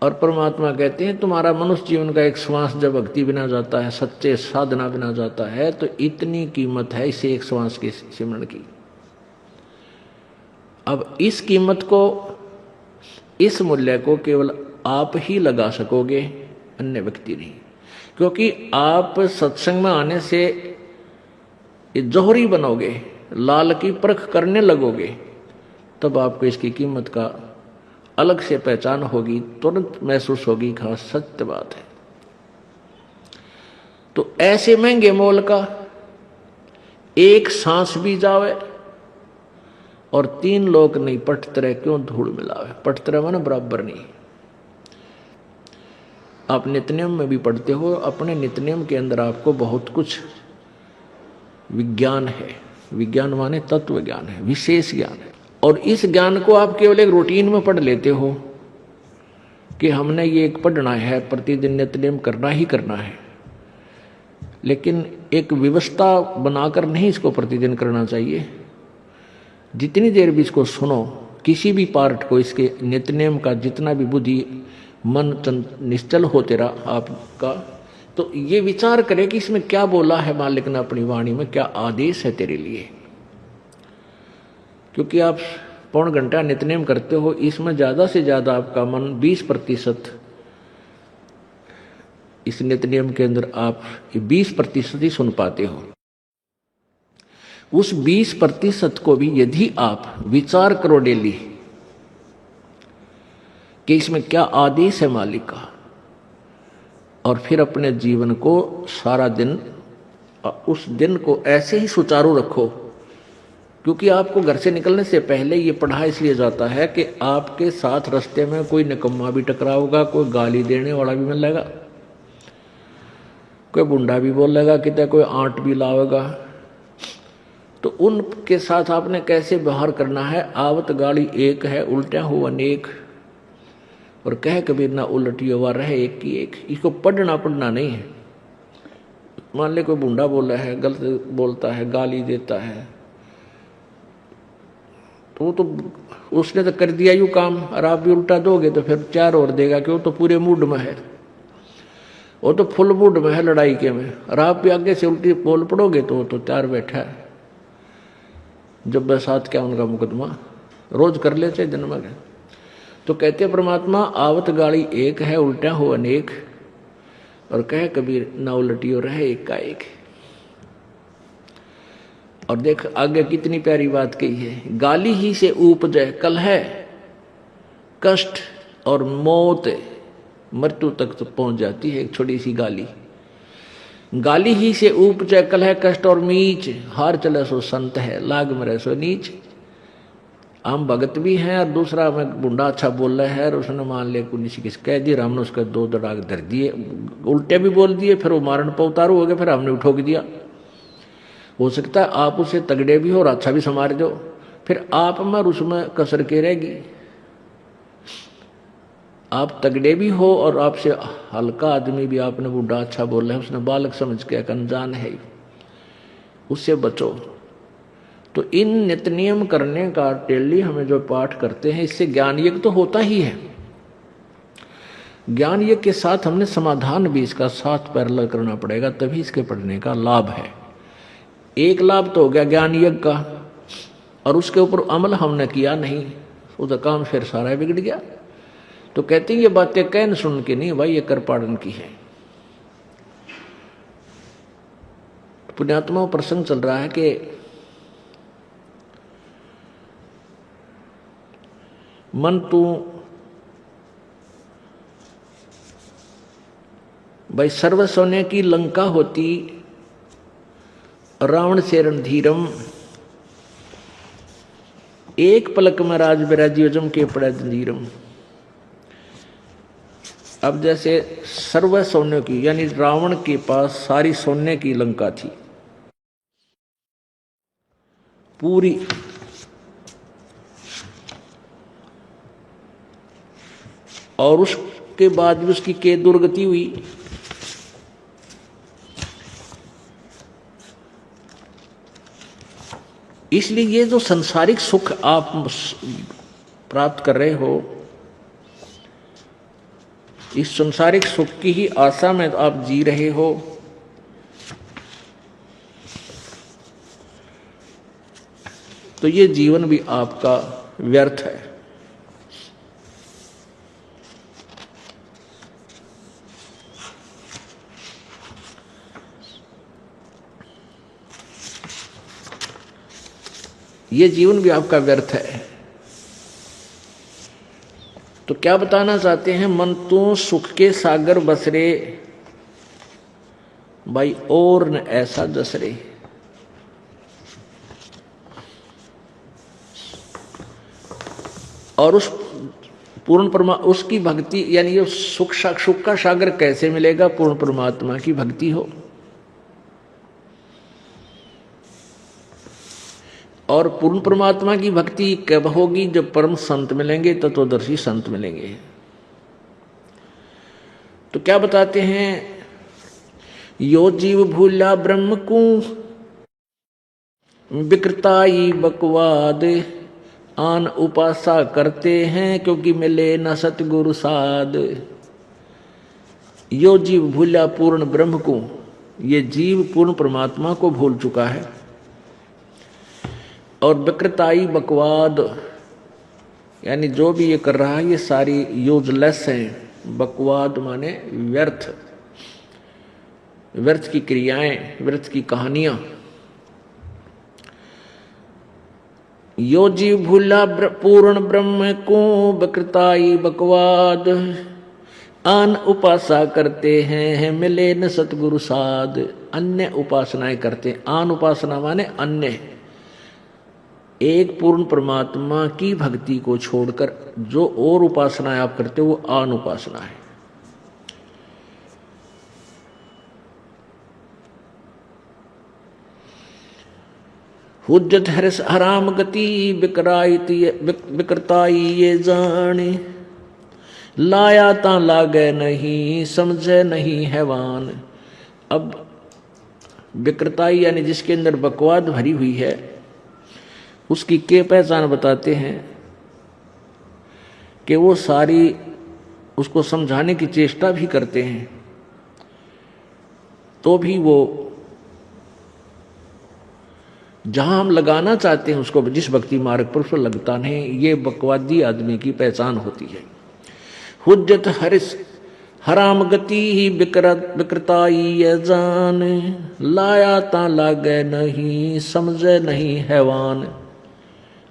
और परमात्मा कहते हैं तुम्हारा मनुष्य जीवन का एक श्वास जब भक्ति बिना जाता है, सच्चे साधना बिना जाता है, तो इतनी कीमत है इसे एक श्वास के सिमरण की। अब इस कीमत को, इस मूल्य को केवल आप ही लगा सकोगे, अन्य व्यक्ति नहीं। क्योंकि आप सत्संग में आने से जौहरी बनोगे, लाल की परख करने लगोगे, तब आपको इसकी कीमत का अलग से पहचान होगी, तुरंत महसूस होगी। खास सत्य बात है। तो ऐसे महंगे मोल का एक सांस भी जावे और 3 लोक नहीं पटतरे क्यों धूल मिलावे। पटतरे माने बराबर नहीं। आप नित्यनियम में भी पढ़ते हो, अपने नित्यनियम के अंदर आपको बहुत कुछ विज्ञान है। विज्ञान माने तत्व ज्ञान है, विशेष ज्ञान है। और इस ज्ञान को आप केवल एक रूटीन में पढ़ लेते हो कि हमने ये एक पढ़ना है, प्रतिदिन नित्यनियम करना ही करना है। लेकिन एक व्यवस्था बनाकर नहीं इसको प्रतिदिन करना चाहिए। जितनी देर भी इसको सुनो, किसी भी पार्ट को, इसके नित्यनियम का जितना भी बुद्धि मन निश्चल हो तेरा आपका, तो ये विचार करे कि इसमें क्या बोला है मालिक ने अपनी वाणी में, क्या आदेश है तेरे लिए। क्योंकि आप पौन घंटा नित्यनेम करते हो, इसमें ज्यादा से ज्यादा आपका मन 20% इस नित्यनेम के अंदर आप 20% ही सुन पाते हो। उस 20% को भी यदि आप विचार करो डेली कि इसमें क्या आदेश है मालिक का, और फिर अपने जीवन को सारा दिन, उस दिन को ऐसे ही सुचारू रखो। क्योंकि आपको घर से निकलने से पहले ये पढ़ा इसलिए जाता है कि आपके साथ रास्ते में कोई निकम्मा भी टकराओगा, कोई गाली देने वाला भी मिलेगा, कोई बुंडा भी बोलेगा, कितने कोई आंट भी लावेगा। तो उनके साथ आपने कैसे व्यवहार करना है। आवत गाली एक है, उल्टा हो अनेक, और कह कबीर ना उलटी हुआ रहे एक की एक। इसको पढ़ना नहीं है। मान ले कोई बुंडा बोला है, गलत बोलता है, गाली देता है, तो उसने तो कर दिया यूं काम, और आप भी उल्टा दोगे तो फिर 4 और देगा कि वो तो पूरे मूड में है, वो तो फुल मूड में है लड़ाई के में, और आप भी आगे से उल्टी बोल पड़ोगे तो वो तो 4 बैठा है। जब बसात क्या उनका मुकदमा रोज कर लेते जन्म में। तो कहते परमात्मा आवत गाड़ी एक है, उल्टा हो अनेक, और कहे कबीर ना उलटी हो रहे एक का एक। और देख आगे कितनी प्यारी बात कही है। गाली ही से उपजे कलह, कष्ट और मौत, मृत्यु तक तो पहुंच जाती है एक छोटी सी गाली। गाली ही से उपजे कलह, कष्ट और मीच, हार चले सो संत है, लाग मरे सो नीच। हम भगत भी हैं और दूसरा में बुंडा अच्छा बोल रहा है, और उसने मान लिया किसी किस कह दिया, हमने उसका 2 दड़ाक धर दिए, उल्टे भी बोल दिए, फिर वो मारण पर उतारू हो गए, फिर हमने उठोक दिया। हो सकता है आप उसे तगड़े भी हो और अच्छा भी समार दो, फिर आप में और उसमें कसर के रहेगी। आप तगड़े भी हो और आपसे हल्का आदमी भी आपने बूढ़ा अच्छा बोला है, उसने बालक समझ के अनजान है, उससे बचो। तो इन नित्य नियम करने का डेली हमें जो पाठ करते हैं, इससे ज्ञान यज्ञ तो होता ही है। ज्ञान यज्ञ के साथ हमने समाधान भी इसका साथ पैरेलल करना पड़ेगा, तभी इसके पढ़ने का लाभ है। एक लाभ तो हो गया ज्ञान यज्ञ का, और उसके ऊपर अमल हमने किया नहीं, उसका काम फिर सारा बिगड़ गया। तो कहते हैं ये बातें कहन सुन के नहीं भाई, ये कर पाड़न की है। पुण्यात्मा प्रसंग चल रहा है कि मन तू भाई सर्व सोने की लंका होती, रावण से रणधीरम, एक पलक में राज विराजियोजम के पड़े जंजीरम। अब जैसे सर्व सोने की, यानी रावण के पास सारी सोने की लंका थी पूरी, और उसके बाद भी उसकी के दुर्गति हुई। इसलिए ये जो संसारिक सुख आप प्राप्त कर रहे हो, इस संसारिक सुख की ही आशा में आप जी रहे हो, तो ये जीवन भी आपका व्यर्थ है। ये जीवन भी आपका व्यर्थ है। तो क्या बताना चाहते हैं? मन तो सुख के सागर बसरे, भाई और न ऐसा दसरे। और उस पूर्ण उसकी भक्ति, यानी ये सुख का सागर कैसे मिलेगा? पूर्ण परमात्मा की भक्ति हो। और पूर्ण परमात्मा की भक्ति कब होगी? जब परम संत मिलेंगे, तत्वदर्शी संत मिलेंगे। तो क्या बताते हैं? यो जीव भूला ब्रह्म को विकृताई बकवाद, आन उपासा करते हैं क्योंकि मिले न सतगुरु साध। यो जीव भूला पूर्ण ब्रह्म को, ये जीव पूर्ण परमात्मा को भूल चुका है। और विकृताई बकवाद, यानी जो भी ये कर रहा है ये सारी यूजलेस हैं। बकवाद माने व्यर्थ, व्यर्थ की क्रियाएं, व्यर्थ की कहानियां। यो जीव भूला पूर्ण ब्रह्म को विकृताई बकवाद, आन उपासा करते हैं मिले न सतगुरु साध। अन्य उपासनाएं करते हैं। आन उपासना माने अन्य, एक पूर्ण परमात्मा की भक्ति को छोड़कर जो और उपासनाएं आप करते हो वो आन उपासना है। हुज्जत हरस हराम गति विकृताई ये जाने, लाया ता लागे नहीं समझे नहीं हैवान। अब विकृताई यानी जिसके अंदर बकवाद भरी हुई है, उसकी के पहचान बताते हैं कि वो सारी उसको समझाने की चेष्टा भी करते हैं, तो भी वो जहां हम लगाना चाहते हैं उसको, जिस भक्ति मार्ग पर उसको लगता नहीं। ये बकवादी आदमी की पहचान होती है। हुज्जत हरिस हराम गति ही विकृताई जान, लाया ता लागे नहीं समझे नहीं हैवान।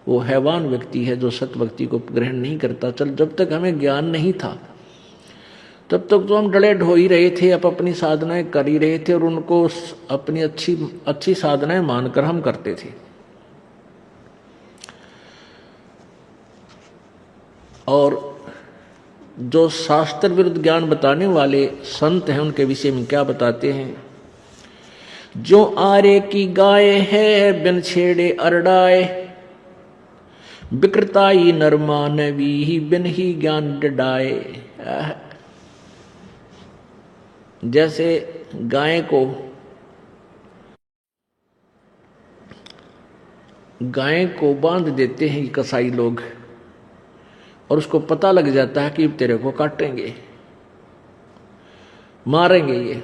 वो हैवान व्यक्ति है जो सत भक्ति को ग्रहण नहीं करता। चल, जब तक हमें ज्ञान नहीं था तब तक तो हम डले ढो ही रहे थे, अब अपनी साधनाएं कर ही रहे थे और उनको अपनी अच्छी साधनाएं मानकर हम करते थे। और जो शास्त्र विरुद्ध ज्ञान बताने वाले संत हैं उनके विषय में क्या बताते हैं? जो आरे की गाय है बिन छेड़े अरडाए, विकृताई नरमानवी बिन ही ज्ञान डडाए। जैसे गाय को बांध देते हैं कसाई लोग, और उसको पता लग जाता है कि तेरे को काटेंगे, मारेंगे ये,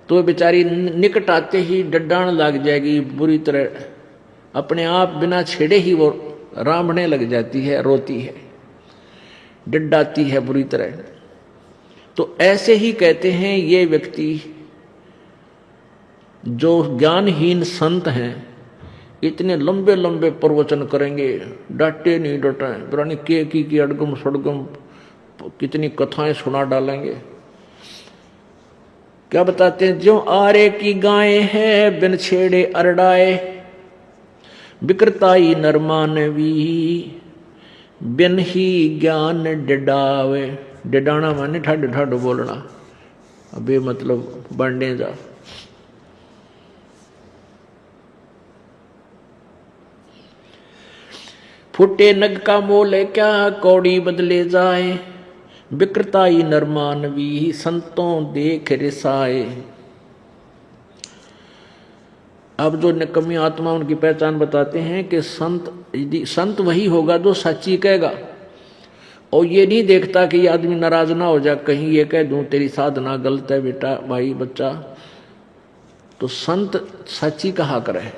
तो बेचारी निकट आते ही डड्डान लग जाएगी बुरी तरह, अपने आप बिना छेड़े ही वो रामने लग जाती है, रोती है, डड्डाती है बुरी तरह। तो ऐसे ही कहते हैं ये व्यक्ति जो ज्ञानहीन संत हैं, इतने लंबे लंबे प्रवचन करेंगे, डांटे नहीं डटे, पुरानी के की अड़गम सड़गम कितनी कथाएं सुना डालेंगे। क्या बताते हैं? जो आरे की गाय है बिन छेड़े अरडाए, विकृताई नरमानवी बिन ही ज्ञान डडावे। डडाना माने ठाड ठाड बोलना, अबे मतलब बढ़ने जा। फुटे नग का मोल क्या कौड़ी बदले जाए, विकृताई नरमानवी संतों देख रिसाए। अब जो निकम्मी आत्मा उनकी पहचान बताते हैं कि संत वही होगा जो सच्ची कहेगा, और ये नहीं देखता कि ये आदमी नाराज ना हो जाए, कहीं ये कह दूं तेरी साधना गलत है बेटा भाई बच्चा, तो संत सच्ची कहा करे,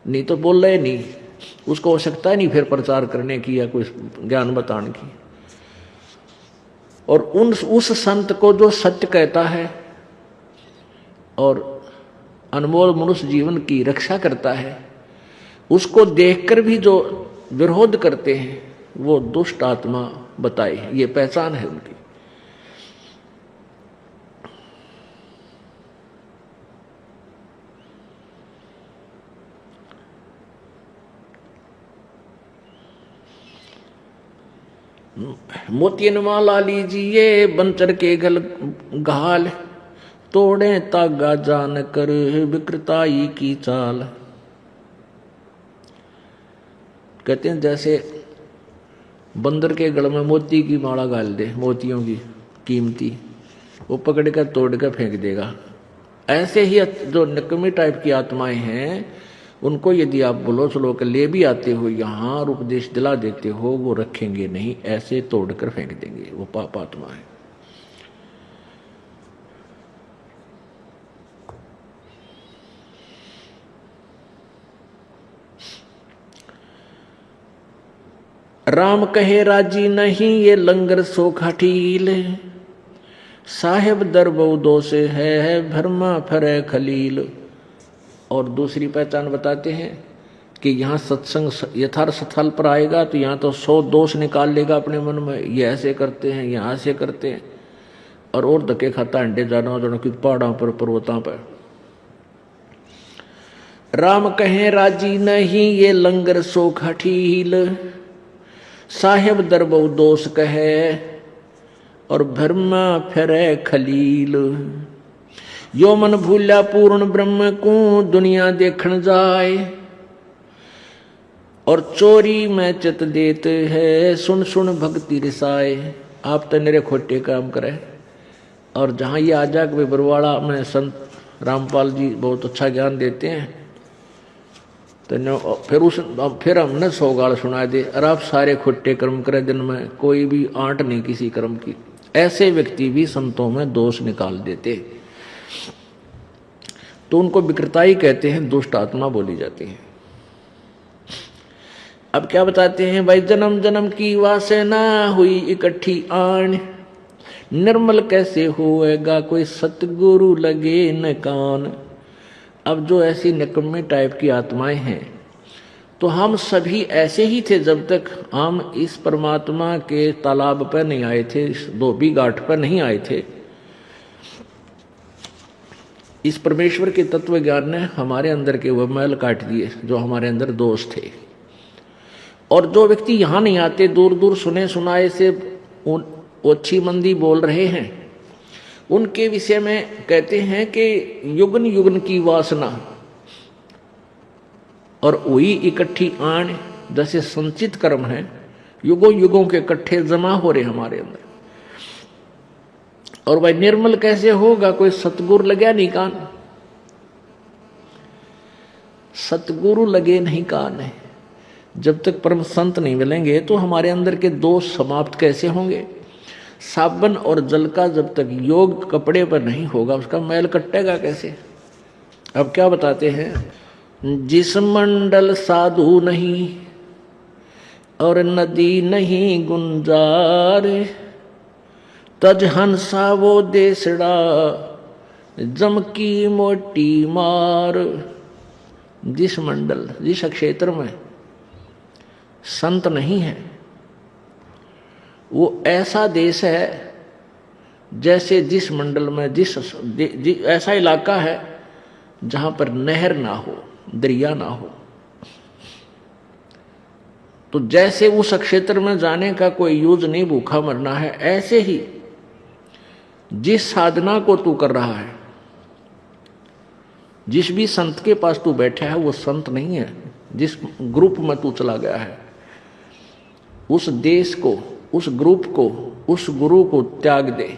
नहीं तो बोल रहे नहीं, उसको आवश्यकता ही नहीं फिर प्रचार करने की या कोई ज्ञान बताने की। और उस संत को जो सत्य कहता है और अनमोल मनुष्य जीवन की रक्षा करता है, उसको देखकर भी जो विरोध करते हैं वो दुष्ट आत्मा बताए, ये पहचान है उनकी। मोतियन माला लीजिए बंचर के गल घाल, तोड़े तागा जान कर विकृताई की चाल। कहते हैं जैसे बंदर के गल में मोती की माला गाल दे, मोतियों की कीमती, वो पकड़ कर तोड़ कर फेंक देगा। ऐसे ही जो निकम्मी टाइप की आत्माएं हैं, उनको यदि आप बुलो चलो के ले भी आते हो यहाँ और उपदेश दिला देते हो, वो रखेंगे नहीं, ऐसे तोड़कर फेंक देंगे, वो पाप आत्मा है। राम कहे राजी नहीं ये लंगर सोखा ठील, साहेब दरबो दोष है भरमा फरे खलील। और दूसरी पहचान बताते हैं कि यहाँ सत्संग यथार्थ स्थल पर आएगा तो यहाँ तो 100 दोष निकाल लेगा अपने मन में, ये ऐसे करते हैं, यहाँ ऐसे करते हैं, और धक्के खाता अंडे जाना जाना कि पहाड़ों पर पर्वतों पर। राम कहें राजी नहीं ये लंगर सोखा ठील, साहेब दरबो दोष कहे और भरमा फिरे खलील। यो मन भूला पूर्ण ब्रह्म को दुनिया देखण जाए, और चोरी में चित देते है सुन सुन भक्ति रिसाए। आप तो मेरे खोटे काम करे। और जहाँ ये आजा के बरवाड़ा में संत रामपाल जी बहुत अच्छा ज्ञान देते हैं, तो फिर हमने सौगाल सुना दे, अरे आप सारे खोटे कर्म करे, दिन में कोई भी आंट नहीं किसी कर्म की। ऐसे व्यक्ति भी संतों में दोष निकाल देते, तो उनको विकृताई कहते हैं, दुष्ट आत्मा बोली जाती है। अब क्या बताते हैं भाई, जन्म जन्म की वासना हुई इकट्ठी आन, निर्मल कैसे होएगा कोई सतगुरु लगे न कान। अब जो ऐसी निकम्मे टाइप की आत्माएं हैं, तो हम सभी ऐसे ही थे जब तक हम इस परमात्मा के तालाब पर नहीं आए थे, इस धोबी घाट पर नहीं आए थे। इस परमेश्वर के तत्व ज्ञान ने हमारे अंदर के वह मैल काट दिए जो हमारे अंदर दोष थे। और जो व्यक्ति यहाँ नहीं आते, दूर दूर सुने सुनाए से ओछी मंदी बोल रहे हैं, उनके विषय में कहते हैं कि युगन युगन की वासना और वही इकट्ठी आन, जैसे संचित कर्म है, युगों युगों के इकट्ठे जमा हो रहे हमारे अंदर। और भाई निर्मल कैसे होगा कोई सतगुरु लगे नहीं कान, सतगुरु लगे नहीं कान है। जब तक परम संत नहीं मिलेंगे तो हमारे अंदर के दोष समाप्त कैसे होंगे। साबन और जल का जब तक योग कपड़े पर नहीं होगा, उसका मैल कटेगा कैसे। अब क्या बताते हैं, जिस मंडल साधु नहीं और नदी नहीं गुंजार, तज हंसा वो देसड़ा जम की मोटी मार। जिस मंडल, जिस क्षेत्र में संत नहीं है, वो ऐसा देश है जैसे जिस मंडल में ऐसा इलाका है जहां पर नहर ना हो, दरिया ना हो। तो जैसे उस क्षेत्र में जाने का कोई यूज नहीं, भूखा मरना है, ऐसे ही जिस साधना को तू कर रहा है, जिस भी संत के पास तू बैठा है वो संत नहीं है। जिस ग्रुप में तू चला गया है, उस देश को, उस ग्रुप को, उस गुरु को त्याग दे।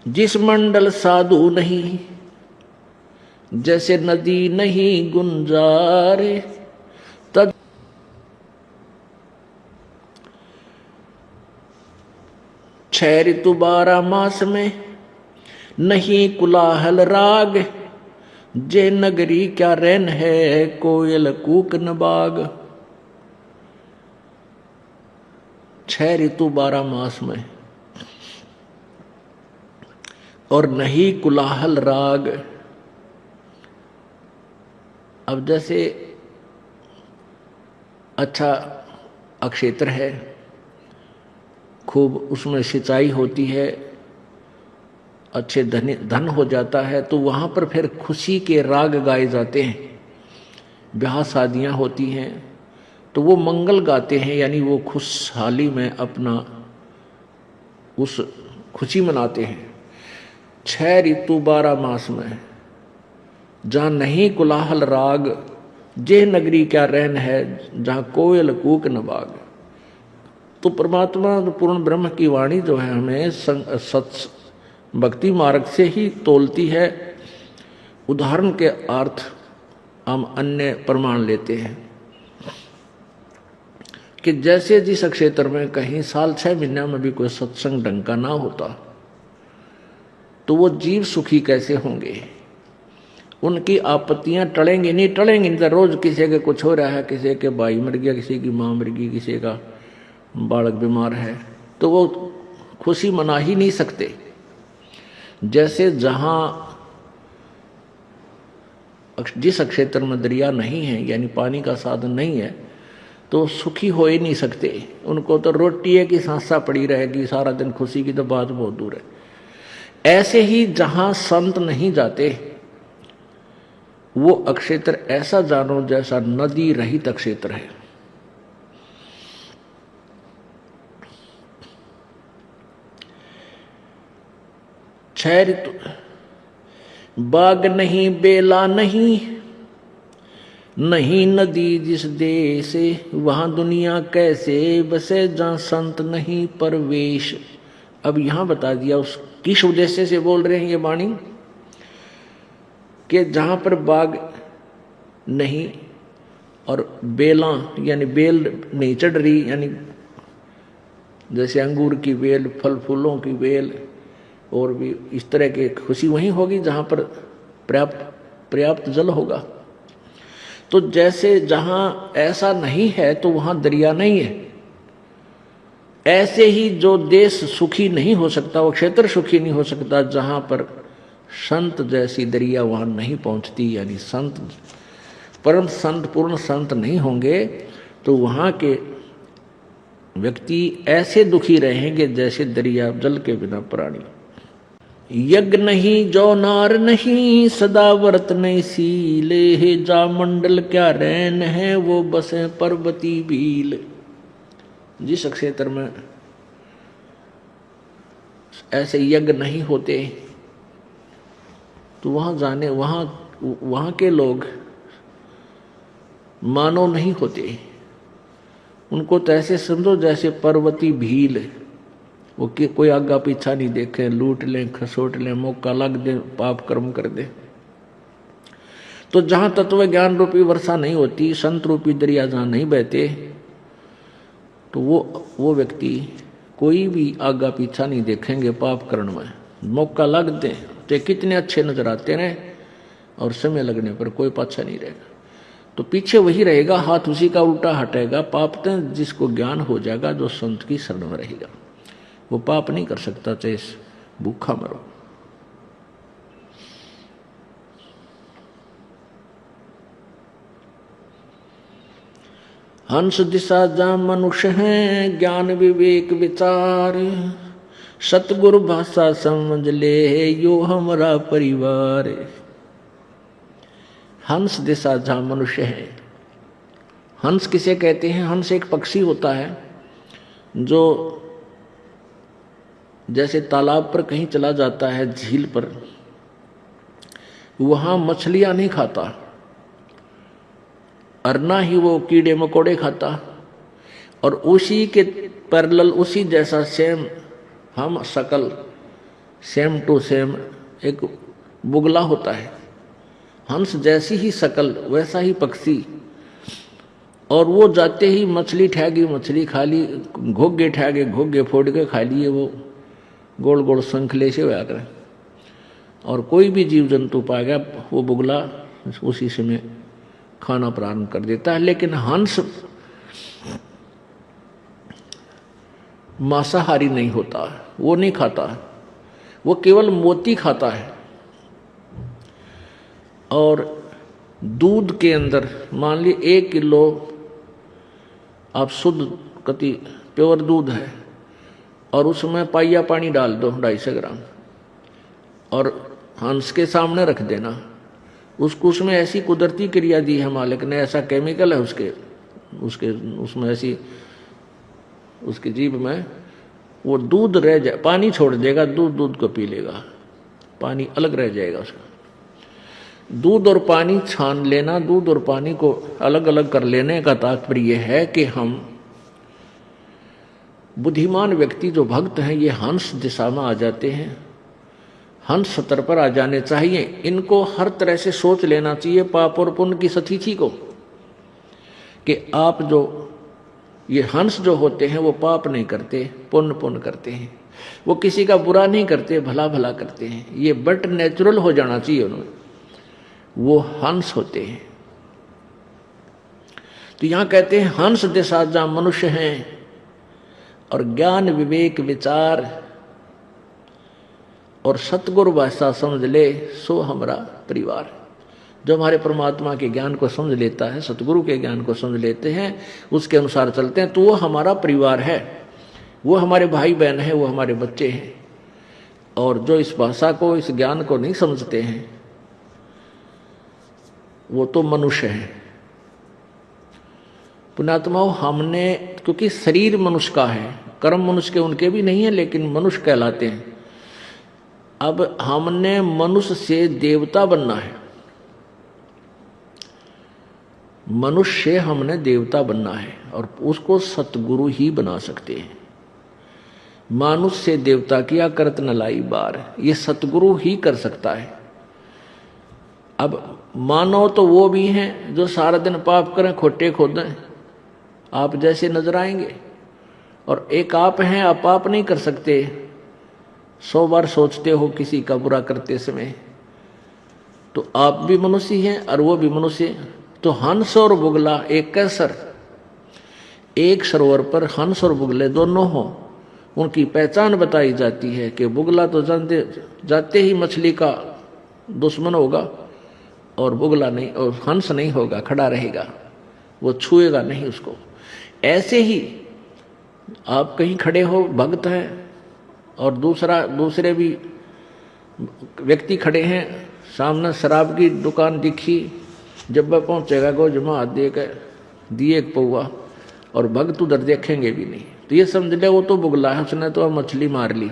जिस मंडल साधु नहीं, जैसे नदी नहीं गुंजारे, तद 6 ऋतु 12 मास में नहीं कुलाहल राग, जे नगरी क्या रैन है कोयल कूक न बाग। 6 ऋतु 12 मास में और नहीं कुलाहल राग। अब जैसे अच्छा अक्षेत्र है, खूब उसमें सिंचाई होती है, अच्छे धन हो जाता है, तो वहाँ पर फिर खुशी के राग गाए जाते हैं। ब्याह शादियाँ होती हैं तो वो मंगल गाते हैं, यानी वो खुशहाली में अपना उस खुशी मनाते हैं। 6 ऋतु 12 मास में जहाँ नहीं कुलाहल राग, जे नगरी क्या रैन है जहाँ कोयल कूक न बाग। तो परमात्मा पूर्ण ब्रह्म की वाणी जो है हमें सत्य भक्ति मार्ग से ही तोलती है। उदाहरण के अर्थ हम अन्य प्रमाण लेते हैं कि जैसे जिस क्षेत्र में कहीं साल 6 महीने में भी कोई सत्संग ढंग का ना होता तो वो जीव सुखी कैसे होंगे? उनकी आपत्तियां टलेंगी नहीं। तो रोज किसी के कुछ हो रहा है, किसी के भाई मर गया, किसी की माँ मर गई, किसी का बालक बीमार है, तो वो खुशी मना ही नहीं सकते। जैसे जहां जिस क्षेत्र में दरिया नहीं है, यानी पानी का साधन नहीं है, तो सुखी हो ही नहीं सकते। उनको तो रोटी है कि सांसा पड़ी रहेगी सारा दिन, खुशी की तो बात बहुत दूर है। ऐसे ही जहां संत नहीं जाते वो अक्षेत्र ऐसा जानो जैसा नदी रहित अक्षेत्र है। छह ऋतु बाग नहीं, बेला नहीं, नहीं नदी जिस देश, वहां दुनिया कैसे बसे जहां संत नहीं परवेश। अब यहां बता दिया उस किस उद्देश्य से बोल रहे हैं ये वाणी, कि जहां पर बाग नहीं और बेला यानी बेल नहीं चढ़ रही, यानी जैसे अंगूर की बेल, फल फूलों की बेल और भी इस तरह की खुशी वहीं होगी जहां पर पर्याप्त जल होगा। तो जैसे जहां ऐसा नहीं है तो वहां दरिया नहीं है, ऐसे ही जो देश सुखी नहीं हो सकता, वो क्षेत्र सुखी नहीं हो सकता जहां पर संत जैसी दरिया वहां नहीं पहुंचती। यानी संत परम संत पूर्ण संत नहीं होंगे तो वहां के व्यक्ति ऐसे दुखी रहेंगे जैसे दरिया जल के बिना प्राणी। यज्ञ नहीं जो नार नहीं, सदा व्रत नहीं सीले, जा मंडल क्या रैन है वो बसे पर्वती भील। जिस क्षेत्र में ऐसे यज्ञ नहीं होते तो वहां के लोग मानव नहीं होते। उनको तो ऐसे समझो जैसे पर्वती भील, वो कोई आगा पीछा नहीं देखे, लूट लें खसोट लें, मौका लग दे पाप कर्म कर दे। तो जहां तत्व ज्ञान रूपी वर्षा नहीं होती, संत रूपी दरिया जहां नहीं बहते, तो वो व्यक्ति कोई भी आगा पीछा नहीं देखेंगे पाप करण में। मौका लग दे तो कितने अच्छे नजर आते रहे और समय लगने पर कोई पाछा नहीं रहेगा, तो पीछे वही रहेगा, हाथ उसी का उल्टा हटेगा। पाप तो जिसको ज्ञान हो जाएगा, जो संत की शरण में रहेगा, वो पाप नहीं कर सकता चाहे भूखा मरो। हंस दिशा जहां मनुष्य हैं, ज्ञान विवेक विचार, सतगुरु भाषा समझ ले यो हमारा परिवार। हंस दिशा जहां मनुष्य है। हंस किसे कहते हैं? हंस एक पक्षी होता है जो जैसे तालाब पर कहीं चला जाता है, झील पर, वहां मछलियां नहीं खाता और ना ही वो कीड़े मकोड़े खाता, और उसी के पैरेलल उसी जैसा सेम हम शकल सेम टू सेम एक बुगला होता है। हंस जैसी ही शकल वैसा ही पक्षी, और वो जाते ही मछली ठहगी मछली खा ली, घोगे ठहगे घोगे फोड़ के खा लिए, वो गोल गोल शंखले से होया करे, और कोई भी जीव जंतु पाएगा वो बुगला उसी समय खाना प्रारंभ कर देता है। लेकिन हंस मांसाहारी नहीं होता, वो नहीं खाता, वो केवल मोती खाता है। और दूध के अंदर मान ली 1 किलो आप शुद्ध कति प्योर दूध है और उसमें पाइया पानी डाल दो 250 ग्राम और हंस के सामने रख देना, उसको उसमें ऐसी कुदरती क्रिया दी है मालिक ने, ऐसा केमिकल है उसके उसमें ऐसी उसकी जीभ में, वो दूध रह जाए, पानी छोड़ देगा, दूध को पी लेगा, पानी अलग रह जाएगा उसका। दूध और पानी छान लेना, दूध और पानी को अलग अलग कर लेने का तात्पर्य है कि हम बुद्धिमान व्यक्ति जो भक्त हैं ये हंस दिशा में आ जाते हैं, हंस सतर पर आ जाने चाहिए। इनको हर तरह से सोच लेना चाहिए पाप और पुण्य की सतिथि को, कि आप जो ये हंस जो होते हैं वो पाप नहीं करते, पुण्य करते हैं, वो किसी का बुरा नहीं करते, भला भला करते हैं। ये बट नेचुरल हो जाना चाहिए उन्हें, वो हंस होते हैं। तो यहां कहते हैं हंस दिशा जहां मनुष्य हैं और ज्ञान विवेक विचार और सतगुरु भाषा समझ ले सो हमारा परिवार। जो हमारे परमात्मा के ज्ञान को समझ लेता है, सतगुरु के ज्ञान को समझ लेते हैं, उसके अनुसार चलते हैं, तो वो हमारा परिवार है, वो हमारे भाई बहन है, वो हमारे बच्चे हैं। और जो इस भाषा को, इस ज्ञान को नहीं समझते हैं, वो तो मनुष्य है। पुण्यात्माओं, हमने, क्योंकि शरीर मनुष्य का है, कर्म मनुष्य के उनके भी नहीं है, लेकिन मनुष्य कहलाते हैं। अब हमने मनुष्य से देवता बनना है, मनुष्य से हमने देवता बनना है, और उसको सतगुरु ही बना सकते हैं। मानुष से देवता किया करत न लाई बार, ये सतगुरु ही कर सकता है। अब मानव तो वो भी हैं जो सारा दिन पाप करें, खोटे खोदें, आप जैसे नजर आएंगे, और एक आप हैं, आप पाप नहीं कर सकते, 100 बार सोचते हो किसी का बुरा करते समय, तो आप भी मनुष्य हैं और वो भी मनुष्य। तो हंस और बुगला एक कैसर, एक सरोवर पर हंस और बुगले दोनों हो, उनकी पहचान बताई जाती है कि बुगला तो जाते ही मछली का दुश्मन होगा, और बुगला नहीं, और हंस नहीं होगा, खड़ा रहेगा, वो छुएगा नहीं उसको। ऐसे ही आप कहीं खड़े हो, भक्त हैं, और दूसरे भी व्यक्ति खड़े हैं, सामने शराब की दुकान दिखी, जब वह पहुंचेगा गोजमा हाथ देकर दिए एक पौआ, और भक्त उधर देखेंगे भी नहीं, तो ये समझ ले वो तो बुगला है, उसने तो मछली मार ली,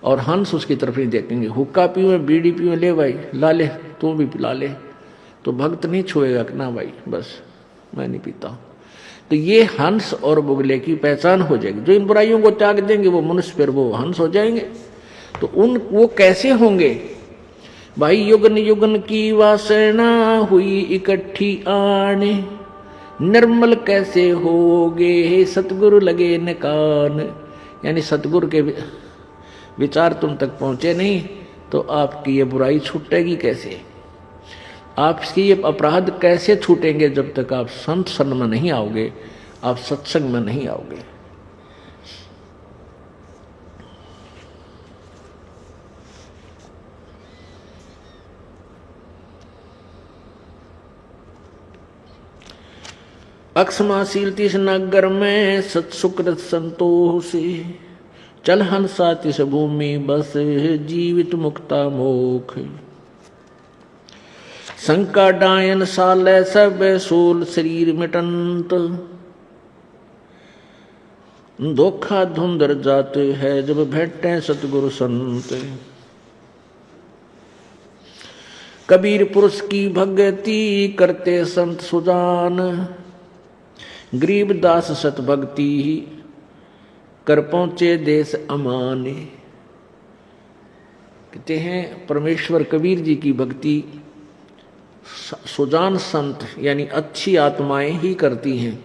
और हंस उसकी तरफ नहीं देखेंगे। हुक्का पीवे, बीड़ी पीवे, ले भाई ला ले, तू भी पिला ले, तो भक्त नहीं छुएगा कि ना भाई बस मैं नहीं पीता। तो ये हंस और बुगले की पहचान हो जाएगी। जो इन बुराइयों को त्याग देंगे वो मनुष्य, फिर वो हंस हो जाएंगे। तो वो कैसे होंगे भाई? युगन युगन की वासना हुई इकट्ठी आने, निर्मल कैसे होगे सतगुरु लगे न कान। यानी सतगुरु के विचार तुम तक पहुंचे नहीं तो आपकी ये बुराई छूटेगी कैसे, आपकी ये अपराध कैसे छूटेंगे जब तक आप संत शरण में नहीं आओगे, आप सत्संग में नहीं आओगे। अक्षमाशील तिस नगर में सत्सुकृत संतोषी, चल हंसा तिस भूमि बस जीवित मुक्ता मोख। शंका डायन साले सब सूल शरीर मिटंत, धोखा धुंधर जाते है जब भेंटे सतगुरु संत। कबीर पुरुष की भगति करते संत सुजान, गरीब दास सत भक्ति कर पहुंचे देश अमाने। कहते हैं परमेश्वर कबीर जी की भक्ति सुजान संत यानी अच्छी आत्माएं ही करती हैं,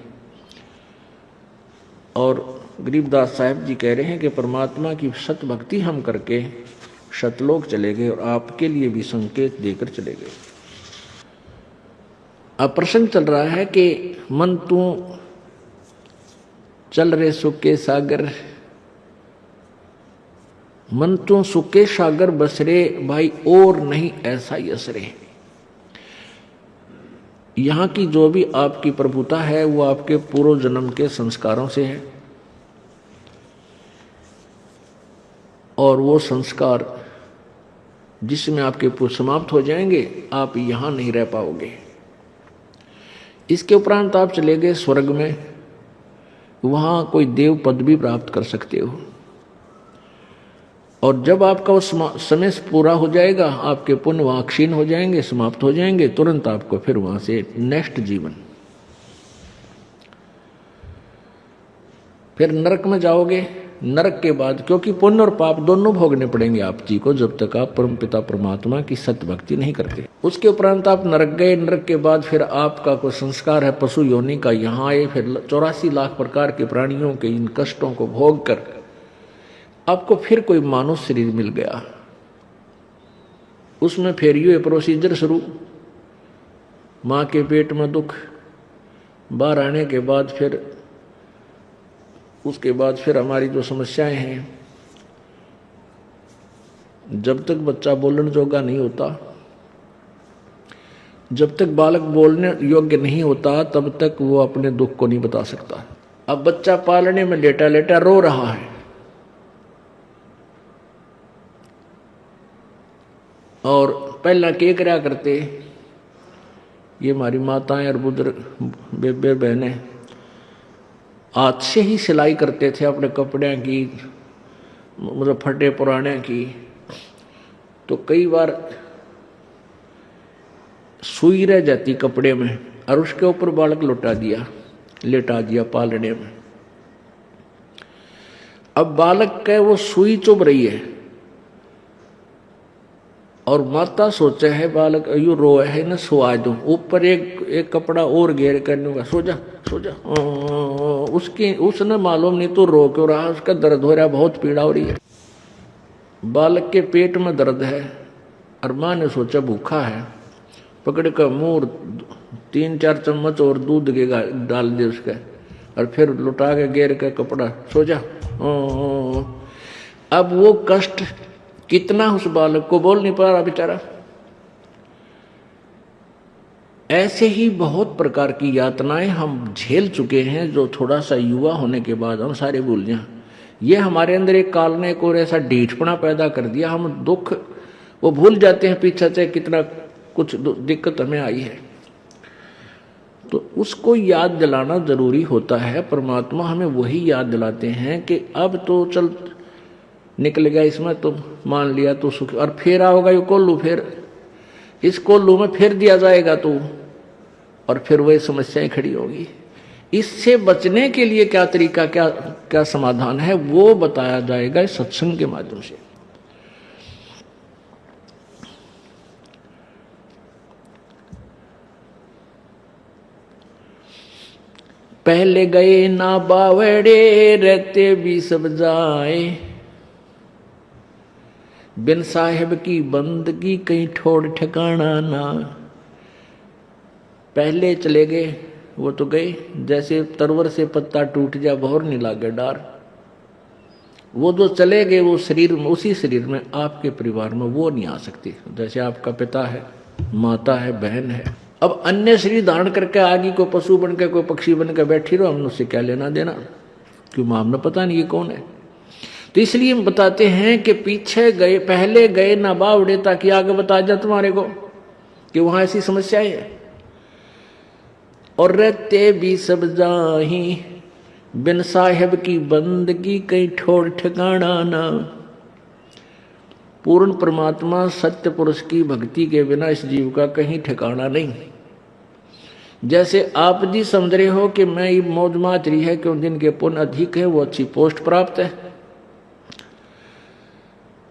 और गरीबदास साहब जी कह रहे हैं कि परमात्मा की सत भक्ति हम करके सतलोक चले गए और आपके लिए भी संकेत देकर चले गए। अब प्रश्न चल रहा है कि मन तू चल रे सुके सागर, मन तू सुके सागर बसरे भाई और नहीं ऐसा यसरे। यहाँ की जो भी आपकी प्रभुता है वो आपके पूर्व जन्म के संस्कारों से है, और वो संस्कार जिसमें आपके पूर्व समाप्त हो जाएंगे, आप यहाँ नहीं रह पाओगे। इसके उपरांत आप चले गए स्वर्ग में, वहाँ कोई देव पद भी प्राप्त कर सकते हो, और जब आपका वो समय पूरा हो जाएगा, आपके पुण्य वहाँ क्षीण हो जाएंगे, समाप्त हो जाएंगे, तुरंत आपको फिर वहाँ से नेक्स्ट जीवन, फिर नरक में जाओगे। नरक के बाद, क्योंकि पुण्य और पाप दोनों भोगने पड़ेंगे आप जी को जब तक आप परम पिता परमात्मा की सत्य भक्ति नहीं करते। उसके उपरांत आप नरक गए, नरक के बाद फिर आपका कोई संस्कार है पशु योनि का, यहाँ आए, फिर 84 लाख प्रकार के प्राणियों के इन कष्टों को भोग कर आपको फिर कोई मानव शरीर मिल गया। उसमें फिर ये प्रोसीजर शुरू, माँ के पेट में दुख, बाहर आने के बाद फिर उसके बाद फिर हमारी जो समस्याएं हैं, जब तक बच्चा बोलने जोगा नहीं होता, जब तक बालक बोलने योग्य नहीं होता, तब तक वो अपने दुख को नहीं बता सकता। अब बच्चा पालने में लेटा लेटा रो रहा है, और पहला क्या करा करते, ये हमारी माताएं और बुजुर्ग बेबे बहनें हाथ से ही सिलाई करते थे अपने कपड़े की, मतलब फटे पुराने की। तो कई बार सुई रह जाती कपड़े में, और उसके ऊपर बालक लेटा दिया पालने में। अब बालक का वो सुई चुभ रही है, और माता सोचा है बालक यू रो है ना, सुआ दो, ऊपर एक कपड़ा और घेर करने का, सो जा। उसने मालूम नहीं तो रो क्यों रहा, उसका दर्द हो रहा, बहुत पीड़ा हो रही है। बालक के पेट में दर्द है, और माँ ने सोचा भूखा है, पकड़ कर मुंह 3-4 चम्मच और दूध के डाल दे उसके, और फिर लुटा के घेर के कपड़ा, सो जा। अब वो कष्ट कितना उस बालक को, बोल नहीं पा रहा बेचारा। ऐसे ही बहुत प्रकार की यातनाएं हम झेल चुके हैं, जो थोड़ा सा युवा होने के बाद हम सारे भूल जाएं। ये हमारे अंदर एक काल ने को ऐसा ढीठपना पैदा कर दिया, हम दुख वो भूल जाते हैं पीछे से कितना कुछ दिक्कत हमें आई है। तो उसको याद दिलाना जरूरी होता है। परमात्मा हमें वही याद दिलाते हैं कि अब तो चल निकल गया इसमें, तो मान लिया तो सुख, और फिर आओगा ये कोल्लू, फिर इस कोल्लू में फिर दिया जाएगा तो, और फिर वही समस्याएं खड़ी होगी। इससे बचने के लिए क्या तरीका, क्या समाधान है, वो बताया जाएगा इस सत्संग के माध्यम से। पहले गए ना बावड़े, रहते भी सब जाए, बिन साहेब की बंदगी कहीं ठोड़ ठिकाना ना। पहले चले गए, वो तो गए, जैसे तरवर से पत्ता टूट जा, भौर नहीं लागे डार। वो जो चले गए, वो शरीर में, उसी शरीर में आपके परिवार में वो नहीं आ सकती। जैसे आपका पिता है, माता है, बहन है, अब अन्य शरीर धारण करके आगे कोई पशु बन के, कोई पक्षी बन के बैठी रहो, हमने उससे क्या लेना देना, क्यों मां हमने पता नहीं ये कौन है। तो इसलिए हम बताते हैं कि पीछे गए, पहले गए ना बावड़े, ताकि आगे बता जा तुम्हारे को कि वहां ऐसी समस्याएं है। और रहते भी सब जाही, बिन साहेब की बंदगी कहीं ठोड़ ठिकाना ना। पूर्ण परमात्मा सत्य पुरुष की भक्ति के बिना इस जीव का कहीं ठिकाना नहीं। जैसे आप जी समझ रहे हो कि मैं ये मौज माच रही है, क्यों जिनके पुण्य अधिक है वो अच्छी पोस्ट प्राप्त है,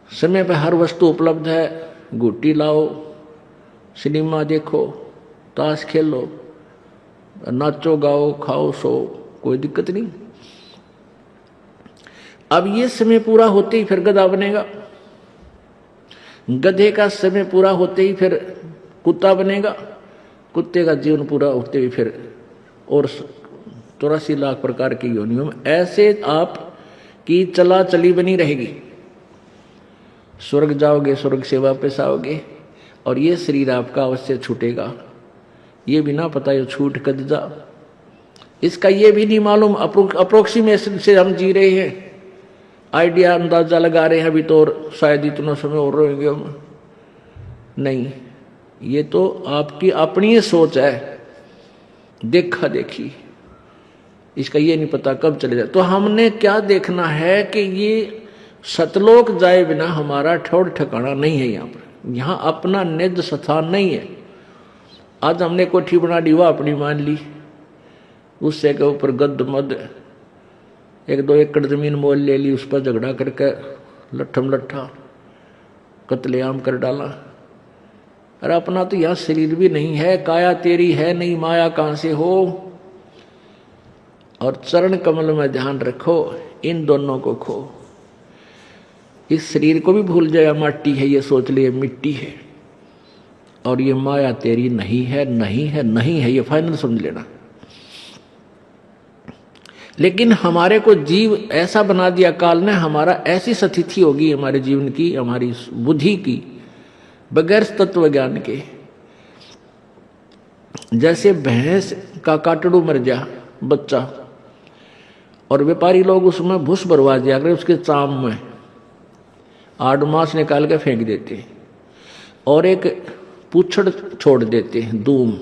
समय पर हर वस्तु उपलब्ध है, गुट्टी लाओ, सिनेमा देखो, ताश खेलो, नाचो गाओ, खाओ सो, कोई दिक्कत नहीं। अब ये समय पूरा होते ही फिर गधा बनेगा, गधे का समय पूरा होते ही फिर कुत्ता बनेगा, कुत्ते का जीवन पूरा होते ही फिर और 84 लाख प्रकार की योनियों में ऐसे आप की चला चली बनी रहेगी। स्वर्ग जाओगे, स्वर्ग से वापस आओगे और ये शरीर आपका अवश्य छूटेगा। ये भी ना पता ये छूट कद जा, इसका ये भी नहीं मालूम। अप्रोक्सीमेशन से हम जी रहे हैं, आइडिया अंदाजा लगा रहे हैं अभी तो, और शायद इतना समय और रहेंगे हम। नहीं, ये तो आपकी अपनी सोच है, देखा देखी, इसका ये नहीं पता कब चले जाए। तो हमने क्या देखना है कि ये सतलोक जाए बिना हमारा ठौर ठिकाना नहीं है। यहाँ पर, यहाँ अपना निज स्थान नहीं है। आज हमने कोठी बना ली, वह अपनी मान ली, उससे के ऊपर गद मद 1-2 एकड़ जमीन मोल ले ली, उस पर झगड़ा करके लट्ठम लट्ठा कत्लेआम कर डाला। अरे अपना तो यहाँ शरीर भी नहीं है, काया तेरी है नहीं, माया कहाँ से हो। और चरण कमल में ध्यान रखो, इन दोनों को खो। इस शरीर को भी भूल जाए, माटी है, ये सोच लिए मिट्टी है, और ये माया तेरी नहीं है, नहीं है, नहीं है, ये फाइनल समझ लेना। लेकिन हमारे को जीव ऐसा बना दिया काल ने, हमारा ऐसी स्थिति होगी हमारे जीवन की, हमारी बुद्धि की, बगैर तत्व ज्ञान के। जैसे भैंस का काटड़ू मर जा बच्चा, और व्यापारी लोग उसमें भूस भरवा दिया करे, उसके चाम में 8 मास निकाल के फेंक देते, और एक पूछड़ छोड़ देते हैं दूम,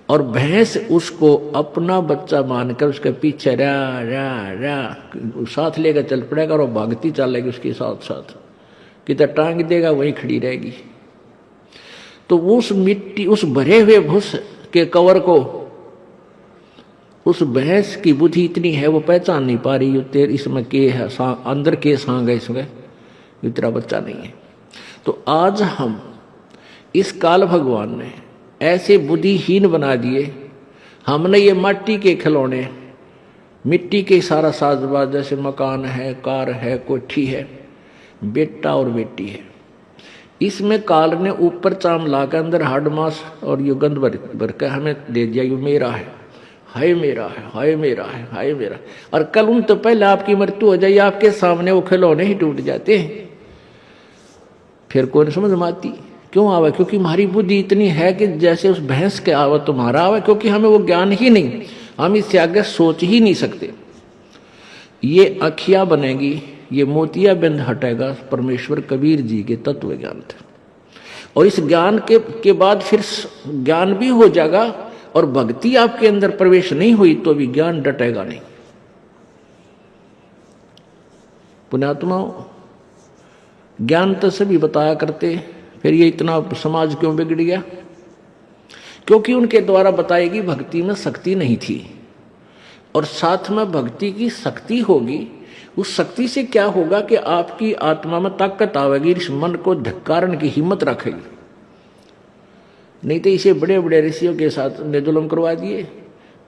और भैंस उसको अपना बच्चा मानकर उसके पीछे रा रा रा साथ लेकर चल पड़ेगा, और वो भागती चलेगी उसके साथ साथ, किधर टांग देगा वहीं खड़ी रहेगी। तो उस मिट्टी, उस भरे हुए भूस के कवर को उस भैंस की बुद्धि इतनी है, वो पहचान नहीं पा रही तेरे इसमें के है, अंदर के सांग है इसमें, ये तेरा बच्चा नहीं है। तो आज हम इस काल भगवान ने ऐसे बुद्धिहीन बना दिए, हमने ये माटी के खिलौने, मिट्टी के सारा साजबाज, जैसे मकान है, कार है, कोठी है, बेटा और बेटी है, इसमें काल ने ऊपर चाम ला के अंदर हाड मास और ये गंध भर के हमें दे दिया, ये मेरा है, हाय मेरा है, हाय मेरा है, हाय मेरा। और कल उन तो पहले आपकी मृत्यु हो जाए, आपके सामने वो खिलौने ही टूट जाते हैं, फिर कौन समझ में आती। क्यों आवे? क्योंकि हमारी बुद्धि इतनी है कि जैसे उस भैंस के आवे तुम्हारा आवे, क्योंकि हमें वो ज्ञान ही नहीं, हम इससे आगे सोच ही नहीं सकते। ये अखिया बनेगी, ये मोतिया बिंद हटेगा परमेश्वर कबीर जी के तत्व ज्ञान थे। और इस ज्ञान के बाद फिर ज्ञान भी हो जाएगा, और भक्ति आपके अंदर प्रवेश नहीं हुई तो भी ज्ञान डटेगा नहीं। पुण्यात्माओं, ज्ञान तो सभी बताया करते, फिर ये इतना समाज क्यों बिगड़ गया? क्योंकि उनके द्वारा बताई गई भक्ति में शक्ति नहीं थी, और साथ में भक्ति की शक्ति होगी, उस शक्ति से क्या होगा कि आपकी आत्मा में ताकत आवेगी, इस मन को धिक्कारने की हिम्मत रखेगी। नहीं तो इसे बड़े बड़े ऋषियों के साथ ने जुल्म करवा दिए।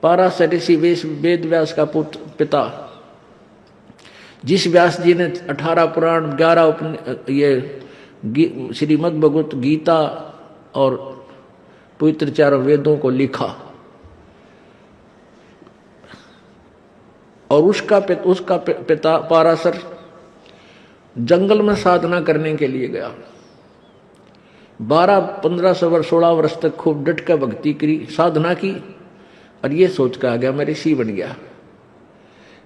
पाराशर ऋषि वेद व्यास का पिता, जिस व्यास जी ने 18 पुराण, 11 ये श्रीमद् भगवत गीता और पवित्र 4 वेदों को लिखा, और उसका पिता पाराशर जंगल में साधना करने के लिए गया। 12-15 वर्ष 16 वर्ष तक खूब डट कर भक्ति करी, साधना की, और ये सोच कर आ गया मैं ऋषि बन गया,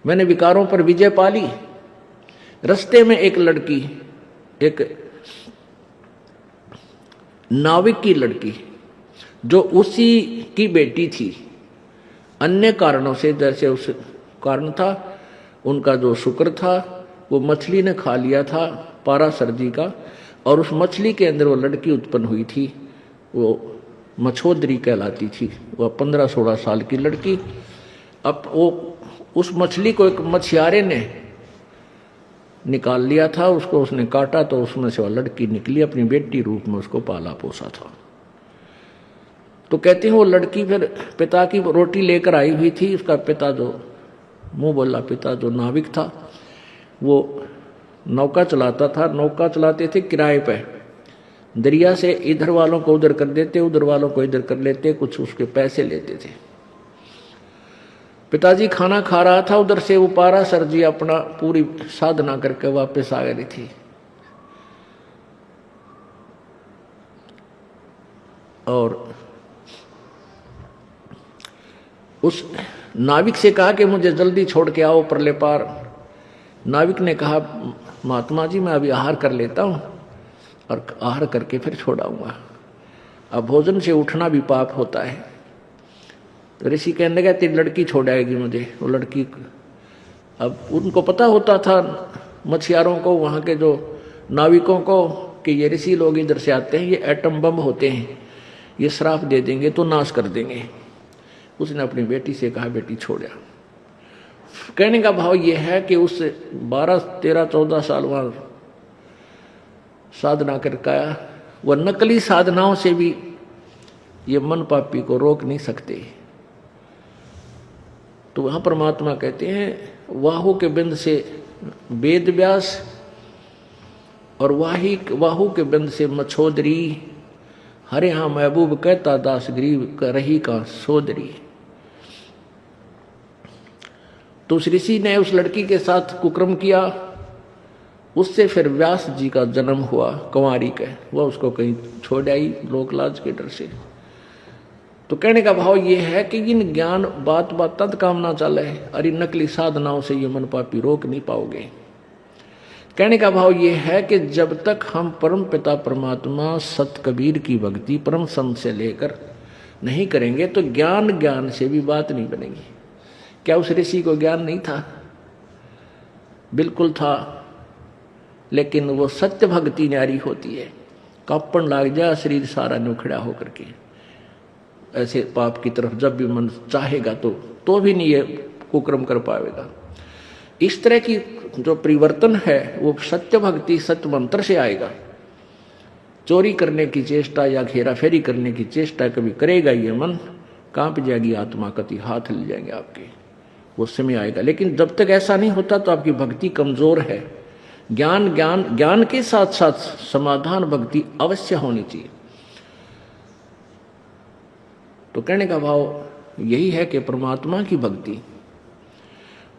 मैंने विकारों पर विजय पा ली। रास्ते में एक लड़की, एक नाविक की लड़की, जो उसी की बेटी थी, अन्य कारणों से, जैसे उस कारण था उनका जो शुक्र था वो मछली ने खा लिया था पाराशर जी का, और उस मछली के अंदर वो लड़की उत्पन्न हुई थी, वो मछोदरी कहलाती थी। वह 15-16 साल की लड़की। अब वो उस मछली को एक मछियारे ने निकाल लिया था, उसको उसने काटा तो उसमें से वह लड़की निकली, अपनी बेटी रूप में उसको पाला पोसा था। तो कहते हैं वो लड़की फिर पिता की रोटी लेकर आई हुई थी, उसका पिता जो मुंह बोला पिता जो नाविक था, वो नौका चलाता था। नौका चलाते थे किराए पे, दरिया से इधर वालों को उधर कर देते, उधर वालों को इधर कर लेते, कुछ उसके पैसे लेते थे। पिताजी खाना खा रहा था, उधर से वो पारा सर जी अपना पूरी साधना करके वापस आ गई थी। और उस नाविक से कहा कि मुझे जल्दी छोड़ के आओ परले पार। नाविक ने कहा महात्मा जी मैं अभी आहार कर लेता हूँ और आहार करके फिर छोड़ाऊंगा। अब भोजन से उठना भी पाप होता है। तो ऋषि कहने लगा तेरी लड़की छोड़ाएगी मुझे। वो लड़की, अब उनको पता होता था मछुआरों को, वहाँ के जो नाविकों को, कि ये ऋषि लोग इधर से आते हैं, ये एटम बम होते हैं, ये श्राप दे देंगे तो नाश कर देंगे। उसने अपनी बेटी से कहा बेटी छोड़ा। कहने का भाव ये है कि उस 12, 13, 14 साल वहां साधना करके आया। वह नकली साधनाओं से भी ये मन पापी को रोक नहीं सकते। तो वहां परमात्मा कहते हैं वाहु के बिंद से वेद व्यास और वाहु के बिंद से मछोदरी, हरे हाँ महबूब कहता दास गरीब रही का सोदरी। तो उस ऋषि ने उस लड़की के साथ कुकर्म किया, उससे फिर व्यास जी का जन्म हुआ कुंवारी का। वह उसको कहीं छोड़ आई लोक लाज के डर से। तो कहने का भाव ये है कि इन ज्ञान बात बात तद कामना चले, अरे नकली साधनाओं से ये मन पापी रोक नहीं पाओगे। कहने का भाव ये है कि जब तक हम परम पिता परमात्मा सत कबीर की भक्ति परम संत से लेकर नहीं करेंगे तो ज्ञान से भी बात नहीं बनेगी। क्या उस ऋषि को ज्ञान नहीं था? बिल्कुल था, लेकिन वो सत्य भक्ति न्यारी होती है। कांपन लाग जाए शरीर सारा नुखड़ा होकर के, ऐसे पाप की तरफ जब भी मन चाहेगा तो भी नहीं ये कुकर्म कर पाएगा। इस तरह की जो परिवर्तन है वो सत्य भक्ति सत्य मंत्र से आएगा। चोरी करने की चेष्टा या घेरा फेरी करने की चेष्टा कभी करेगा ये मन, कांप जाएगी आत्मा, कति हाथ ले जाएंगे आपके, वो समय आएगा। लेकिन जब तक ऐसा नहीं होता तो आपकी भक्ति कमजोर है। ज्ञान के साथ साथ समाधान भक्ति अवश्य होनी चाहिए। तो कहने का भाव यही है कि परमात्मा की भक्ति,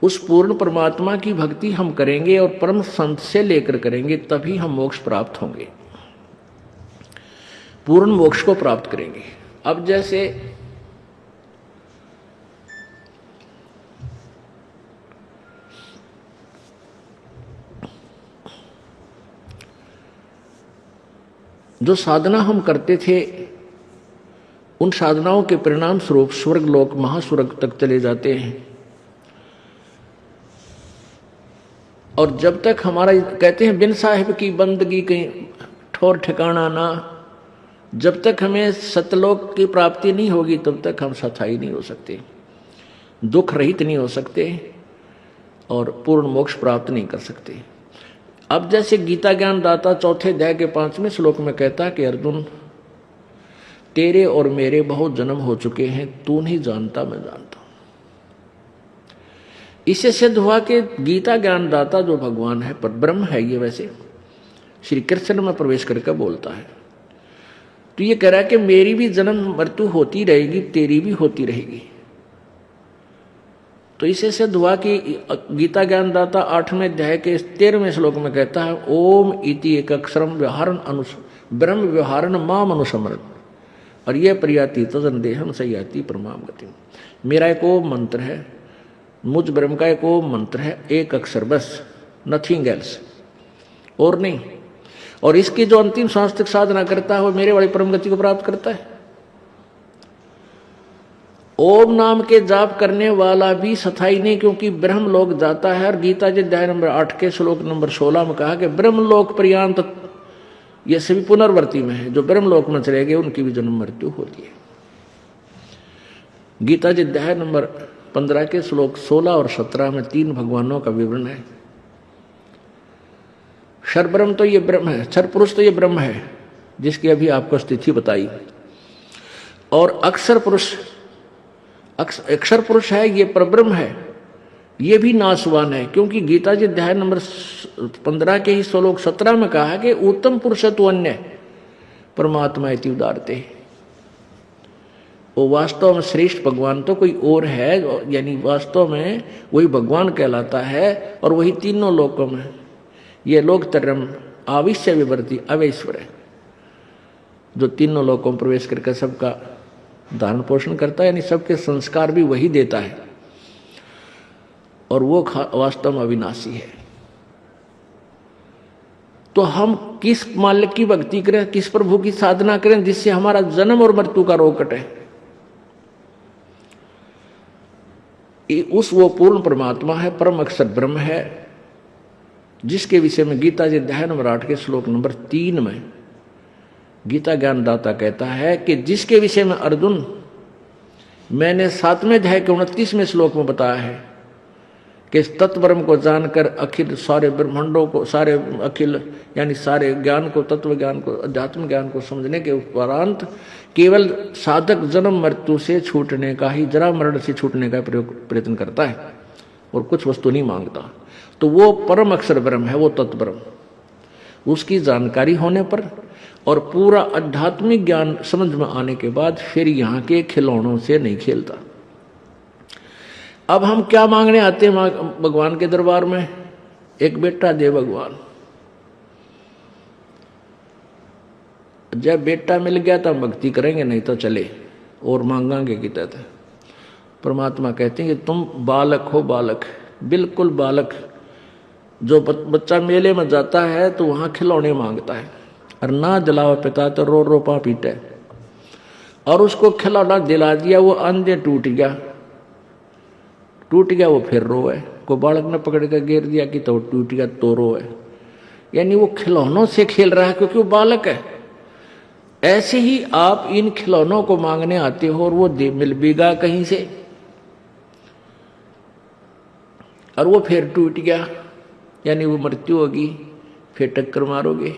उस पूर्ण परमात्मा की भक्ति हम करेंगे और परम संत से लेकर करेंगे, तभी हम मोक्ष प्राप्त होंगे, पूर्ण मोक्ष को प्राप्त करेंगे। अब जैसे जो साधना हम करते थे उन साधनाओं के परिणाम स्वरूप स्वर्ग लोक महास्वर्ग तक चले जाते हैं। और जब तक हमारा, कहते हैं बिन साहिब की बंदगी कहीं ठोर ठिकाना ना, जब तक हमें सतलोक की प्राप्ति नहीं होगी तब तक हम सथाई नहीं हो सकते, दुख रहित नहीं हो सकते और पूर्ण मोक्ष प्राप्त नहीं कर सकते। अब जैसे गीता ज्ञान दाता चौथे अध्याय के 5वें श्लोक में कहता है कि अर्जुन तेरे और मेरे बहुत जन्म हो चुके हैं, तू नहीं जानता मैं जानता हूं। इससे सिद्ध हुआ कि गीता ज्ञान दाता जो भगवान है, पर ब्रह्म है, ये वैसे श्री कृष्ण में प्रवेश करके बोलता है। तो ये कह रहा है कि मेरी भी जन्म मृत्यु होती रहेगी, तेरी भी होती रहेगी। तो इसे सिद्ध हुआ कि गीता ज्ञान दाता 8वें अध्याय के 13वें श्लोक में कहता है ओम इति एक अक्षरम व्यवहारन ब्रह्म व्यवहारन माम अनुसमरण और ये प्रियाति तजन देहम सयाति परमाम गति। मेरा एक ओम मंत्र है, मुझ ब्रह्म का एक ओम मंत्र है, एक अक्षर बस, नथिंग एल्स, और नहीं। और इसकी जो अंतिम सांस तक साधना करता है वो मेरे वाली परम गति को प्राप्त करता है। ओम नाम के जाप करने वाला भी सथाई नहीं, क्योंकि ब्रह्म लोक जाता है। और गीता जी अध्याय नंबर 8 के श्लोक नंबर 16 में कहा कि ब्रह्म लोक पर्यंत ये सभी पुनर्वर्ती में है, जो ब्रह्म लोक में चले गए उनकी भी जन्म मृत्यु होती है। गीता जी अध्याय नंबर 15 के श्लोक 16 और 17 में 3 भगवानों का विवरण है। क्षर ब्रह्म तो ये ब्रह्म है, क्षर पुरुष तो ये ब्रह्म है जिसकी अभी आपको स्थिति बताई, और अक्षर पुरुष है ये परब्रह्म है ये भी नाशवान है, क्योंकि गीता जी अध्याय नंबर 15 के ही श्लोक 17 में कहा है कि उत्तम पुरुषत्व अन्य परमात्मा इति उदारते। वो वास्तव में श्रेष्ठ भगवान तो कोई और है, यानी वास्तव में वही भगवान कहलाता है, और वही तीनों लोकों में ये लोक तरम आविश्य विवर्ती अवैश्वर है, जो तीनों लोकों में प्रवेश करके सबका धारण पोषण करता है, यानी सबके संस्कार भी वही देता है, और वो वास्तव में अविनाशी है। तो हम किस मालिक की भक्ति करें, किस प्रभु की साधना करें जिससे हमारा जन्म और मृत्यु का रोग कटे? उस वो पूर्ण परमात्मा है, परम अक्षर ब्रह्म है, जिसके विषय में गीता जी अध्याय नंबर 8 के श्लोक नंबर 3 में गीता ज्ञानदाता कहता है कि जिसके विषय में अर्जुन मैंने 7वें अध्याय के 29वें श्लोक में बताया है कि इस तत्वब्रह्म को जानकर अखिल सारे ब्रह्मांडों को, सारे अखिल यानी सारे ज्ञान को, तत्व ज्ञान को, अध्यात्म ज्ञान को समझने के उपरांत केवल साधक जन्म मृत्यु से छूटने का ही, जरा मरण से छूटने का प्रयत्न करता है और कुछ वस्तु नहीं मांगता, तो वो परम अक्षर ब्रह्म है, वो तत्व ब्रह्म। उसकी जानकारी होने पर और पूरा आध्यात्मिक ज्ञान समझ में आने के बाद फिर यहाँ के खिलौनों से नहीं खेलता। अब हम क्या मांगने आते हैं भगवान के दरबार में? एक बेटा दे भगवान। जब बेटा मिल गया तो हम भक्ति करेंगे, नहीं तो चले और मांगांगे की तरह। परमात्मा कहते हैं कि तुम बालक हो, बालक, बिल्कुल बालक। जो बच्चा मेले में जाता है तो वहां खिलौने मांगता है, और ना दिलावा पिता तो रो रो पा पीटे, और उसको खिलौना दिला दिया, वो अंधे टूट गया, वो फिर रोए। को बालक ने पकड़ कर गिर दिया कि तो टूट गया तो रोए, यानी वो खिलौनों से खेल रहा है क्योंकि वो बालक है। ऐसे ही आप इन खिलौनों को मांगने आते हो और वो मिल बीगा कहीं से, और वो फिर टूट गया, यानी वो मृत्यु होगी, फिर टक्कर मारोगे,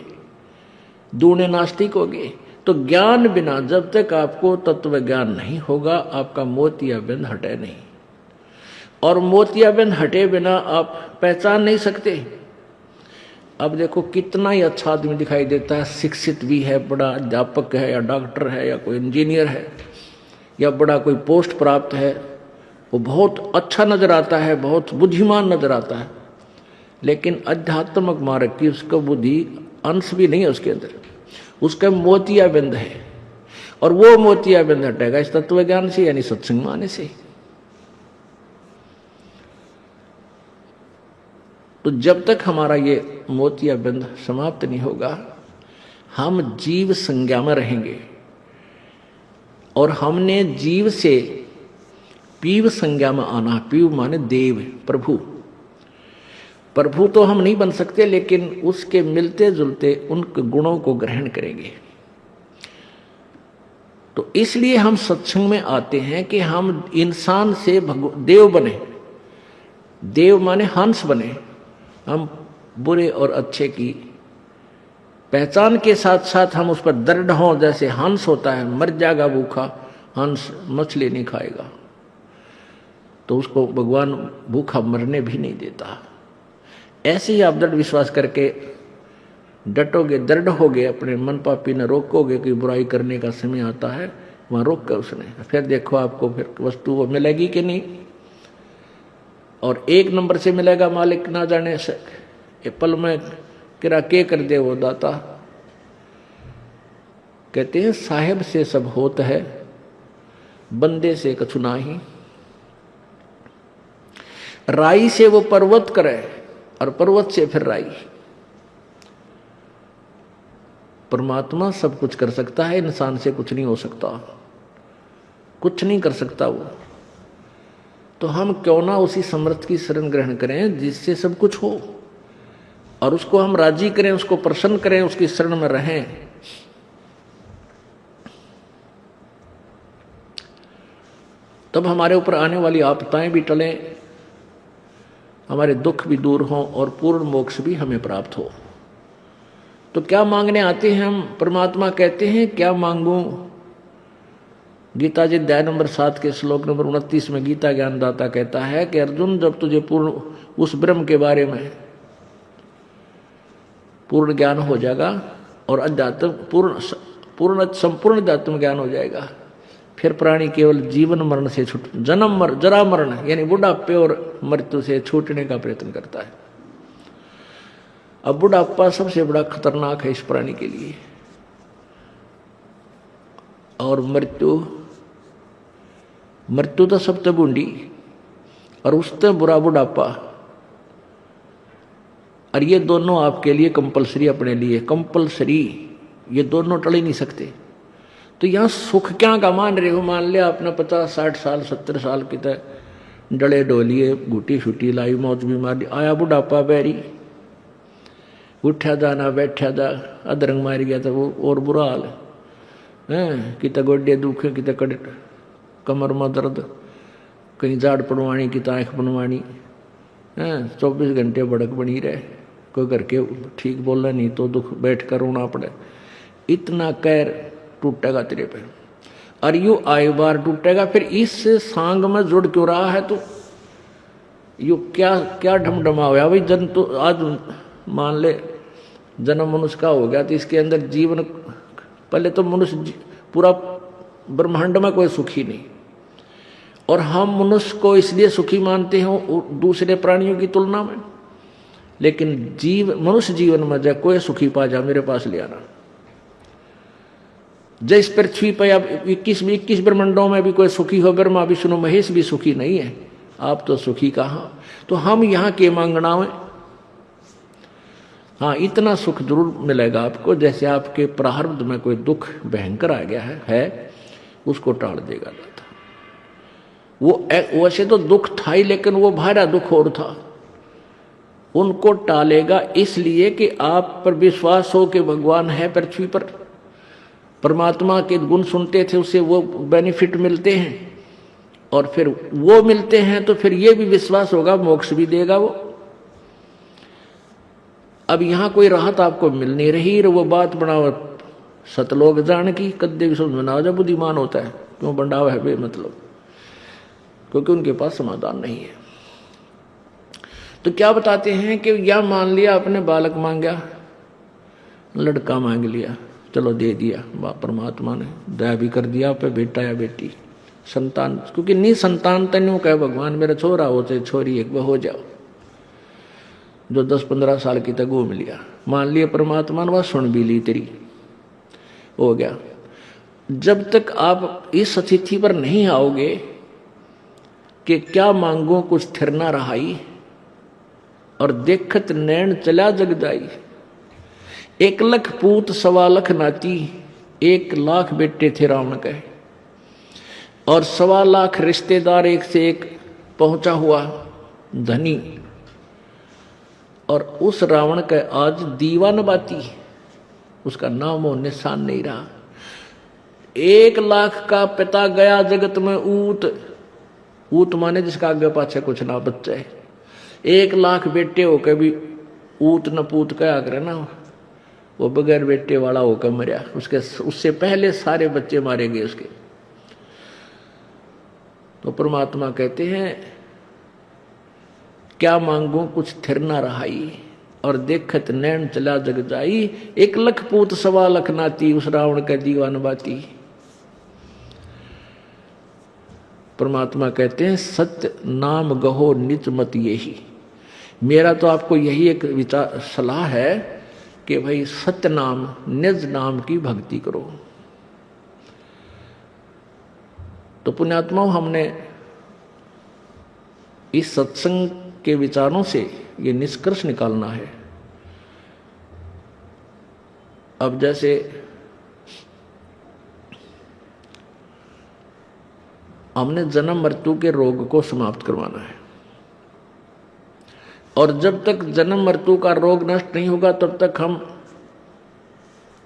दूने नास्तिक होगे। तो ज्ञान बिना जब तक आपको तत्व ज्ञान नहीं होगा, आपका मोतियाबिंद हटे नहीं, और मोतियाबिंद हटे बिना आप पहचान नहीं सकते। अब देखो कितना ही अच्छा आदमी दिखाई देता है, शिक्षित भी है, बड़ा अध्यापक है या डॉक्टर है या कोई इंजीनियर है या बड़ा कोई पोस्ट प्राप्त है, वो बहुत अच्छा नजर आता है, बहुत बुद्धिमान नजर आता है, लेकिन आध्यात्मिक मार्ग की उसका बुद्धि अंश भी नहीं है उसके अंदर, उसका मोतियाबिंद है, और वो मोतियाबिंद हटेगा इस तत्व ज्ञान से, यानी सत्संग में आने से। तो जब तक हमारा ये मोतियाबिंद समाप्त नहीं होगा, हम जीव संज्ञा में रहेंगे, और हमने जीव से पीव संज्ञा में आना। पीव माने देव, प्रभु। प्रभु तो हम नहीं बन सकते, लेकिन उसके मिलते जुलते उन गुणों को ग्रहण करेंगे। तो इसलिए हम सत्संग में आते हैं कि हम इंसान से देव बने। देव माने हंस बने। हम बुरे और अच्छे की पहचान के साथ साथ हम उस पर दृढ़ हों। जैसे हंस होता है, मर जाएगा भूखा, हंस मछली नहीं खाएगा, तो उसको भगवान भूखा मरने भी नहीं देता। ऐसे ही आप दृढ़ विश्वास करके डटोगे, दृढ़ होगे, अपने मन पापी न रोकोगे कि बुराई करने का समय आता है, वहां रोक कर उसने फिर देखो आपको फिर वस्तु वो मिलेगी कि नहीं, और एक नंबर से मिलेगा मालिक ना जाने से पल में किरा के कर दे वो दाता। कहते हैं साहेब से सब होत है, बंदे से कछु नाही। राई से वो पर्वत करे और पर्वत से फिर राई। परमात्मा सब कुछ कर सकता है, इंसान से कुछ नहीं हो सकता, कुछ नहीं कर सकता वो। तो हम क्यों ना उसी समर्थ की शरण ग्रहण करें जिससे सब कुछ हो, और उसको हम राजी करें, उसको प्रसन्न करें, उसकी शरण में रहें। तब हमारे ऊपर आने वाली आपदाएं भी टलें, हमारे दुख भी दूर हों और पूर्ण मोक्ष भी हमें प्राप्त हो। तो क्या मांगने आते हैं हम? परमात्मा कहते हैं क्या मांगूं? गीता जी अध्याय नंबर 7 के श्लोक नंबर 29 में गीता ज्ञानदाता कहता है कि अर्जुन, जब तुझे पूर्ण उस ब्रह्म के बारे में पूर्ण ज्ञान हो जाएगा और अध्यात्म पूर्ण संपूर्ण अध्यात्म ज्ञान हो जाएगा, फिर प्राणी केवल जीवन मरण से छूट जन्म जरा मरण यानी बुढ़ापे और मृत्यु से छूटने का प्रयत्न करता है। अब बुढ़ापा सबसे बड़ा खतरनाक है इस प्राणी के लिए, और मृत्यु तो सबसे बूंदी और उससे बुरा बुढ़ापा, और ये दोनों आपके लिए कंपलसरी, अपने लिए कंपलसरी, ये दोनों टल ही नहीं सकते। तो यहां सुख क्या का मान रहे हो? मान लिया आपने 50-60 साल 70 साल की तरह डले डोलिए घुटी छुटी लाई मौज बीमारी, आया बुढ़ापा बैरी, उठा जा ना बैठा जा, अदरंग मार गया तो वो और बुरा हाल है। कित गोडे दुखे, कित कमर में दर्द, कहीं जाड़ पड़वानी, कित आँख बनवानी, 24 घंटे भड़क बनी रहे, कोई घर के ठीक बोला नहीं तो दुख बैठ कर रोना पड़े। इतना कैर टूटेगा तेरे पे, और यू आए बार टूटेगा। फिर इस सांग में जुड़ क्यों रहा है? तो यू क्या क्या ढमढमा हुआ भाई? जन तो आज मान ले जन्म मनुष्य का हो गया तो इसके अंदर जीवन, पहले तो मनुष्य पूरा ब्रह्मांड में कोई सुखी नहीं, और हम मनुष्य को इसलिए सुखी मानते हैं दूसरे प्राणियों की तुलना में, लेकिन मनुष्य जीवन में जब कोई सुखी पा जा मेरे पास ले आना। जिस पृथ्वी पर अब 21 ब्रह्मांडों में भी कोई सुखी हो, ब्रह्मा विष्णु महेश भी सुखी नहीं है, आप तो सुखी कहाँ? तो हम यहाँ के मांगना में, हाँ इतना सुख जरूर मिलेगा आपको, जैसे आपके प्रारब्ध में कोई दुख भयंकर आ गया है उसको टाल देगा दाता। वो वैसे तो दुख था ही, लेकिन वो भारा दुख और था, उनको टालेगा इसलिए कि आप पर विश्वास हो कि भगवान है पृथ्वी पर, परमात्मा के गुण सुनते थे, उससे वो बेनिफिट मिलते हैं, और फिर वो मिलते हैं तो फिर ये भी विश्वास होगा मोक्ष भी देगा वो। अब यहां कोई राहत आपको मिल नहीं रही, वो बात बनाओ सतलोक जान की, कद्दे भी समझ में ना हो, जब बुद्धिमान होता है क्यों बंडाव है बे मतलब, क्योंकि उनके पास समाधान नहीं है। तो क्या बताते हैं कि या मान लिया आपने बालक मांगा, लड़का मांग लिया, चलो दे दिया, परमात्मा ने दया भी कर दिया पे, बेटा या बेटी संतान, क्योंकि नहीं संतान तन्यू कहे भगवान मेरा छोरा हो चाहे छोरी एक हो जाओ, जो 10-15 साल की तक घूम लिया, मान लिया परमात्मा ने वह सुन भी ली तेरी, हो गया। जब तक आप इस स्थिति पर नहीं आओगे कि क्या मांगो कुछ स्थिर ना रहाई, और देखत नैन चला जग जाई, 1 लाख पूत 1.25 लाख नाती, 1 लाख बेटे थे रावण के, और 1.25 लाख रिश्तेदार एक से एक पहुंचा हुआ धनी, और उस रावण का आज दीवान बाती, उसका नाम और निशान नहीं रहा। 1 लाख का पिता गया जगत में ऊत माने जिसका आगे पाछे कुछ ना बच्चा है, 1 लाख बेटे होकर भी ऊत न पूत कहा करे ना, वो बगैर बेटे वाला होकर मरिया, उससे पहले सारे बच्चे मारे गए उसके। तो परमात्मा कहते हैं क्या मांगू कुछ स्थिर ना रहाई, और देखत नैन चला जग जाई, 1 लाख पूत 1.25 लाख नाती, उस रावण का दीवान बाती। परमात्मा कहते हैं सत्य नाम गहो निज मत यही। मेरा तो आपको यही एक विचार सलाह है कि भाई सत्य नाम निज नाम की भक्ति करो। तो पुण्यात्माओं, हमने इस सत्संग के विचारों से ये निष्कर्ष निकालना है। अब जैसे हमने जन्म मृत्यु के रोग को समाप्त करवाना है, और जब तक जन्म मृत्यु का रोग नष्ट नहीं होगा तब तक हम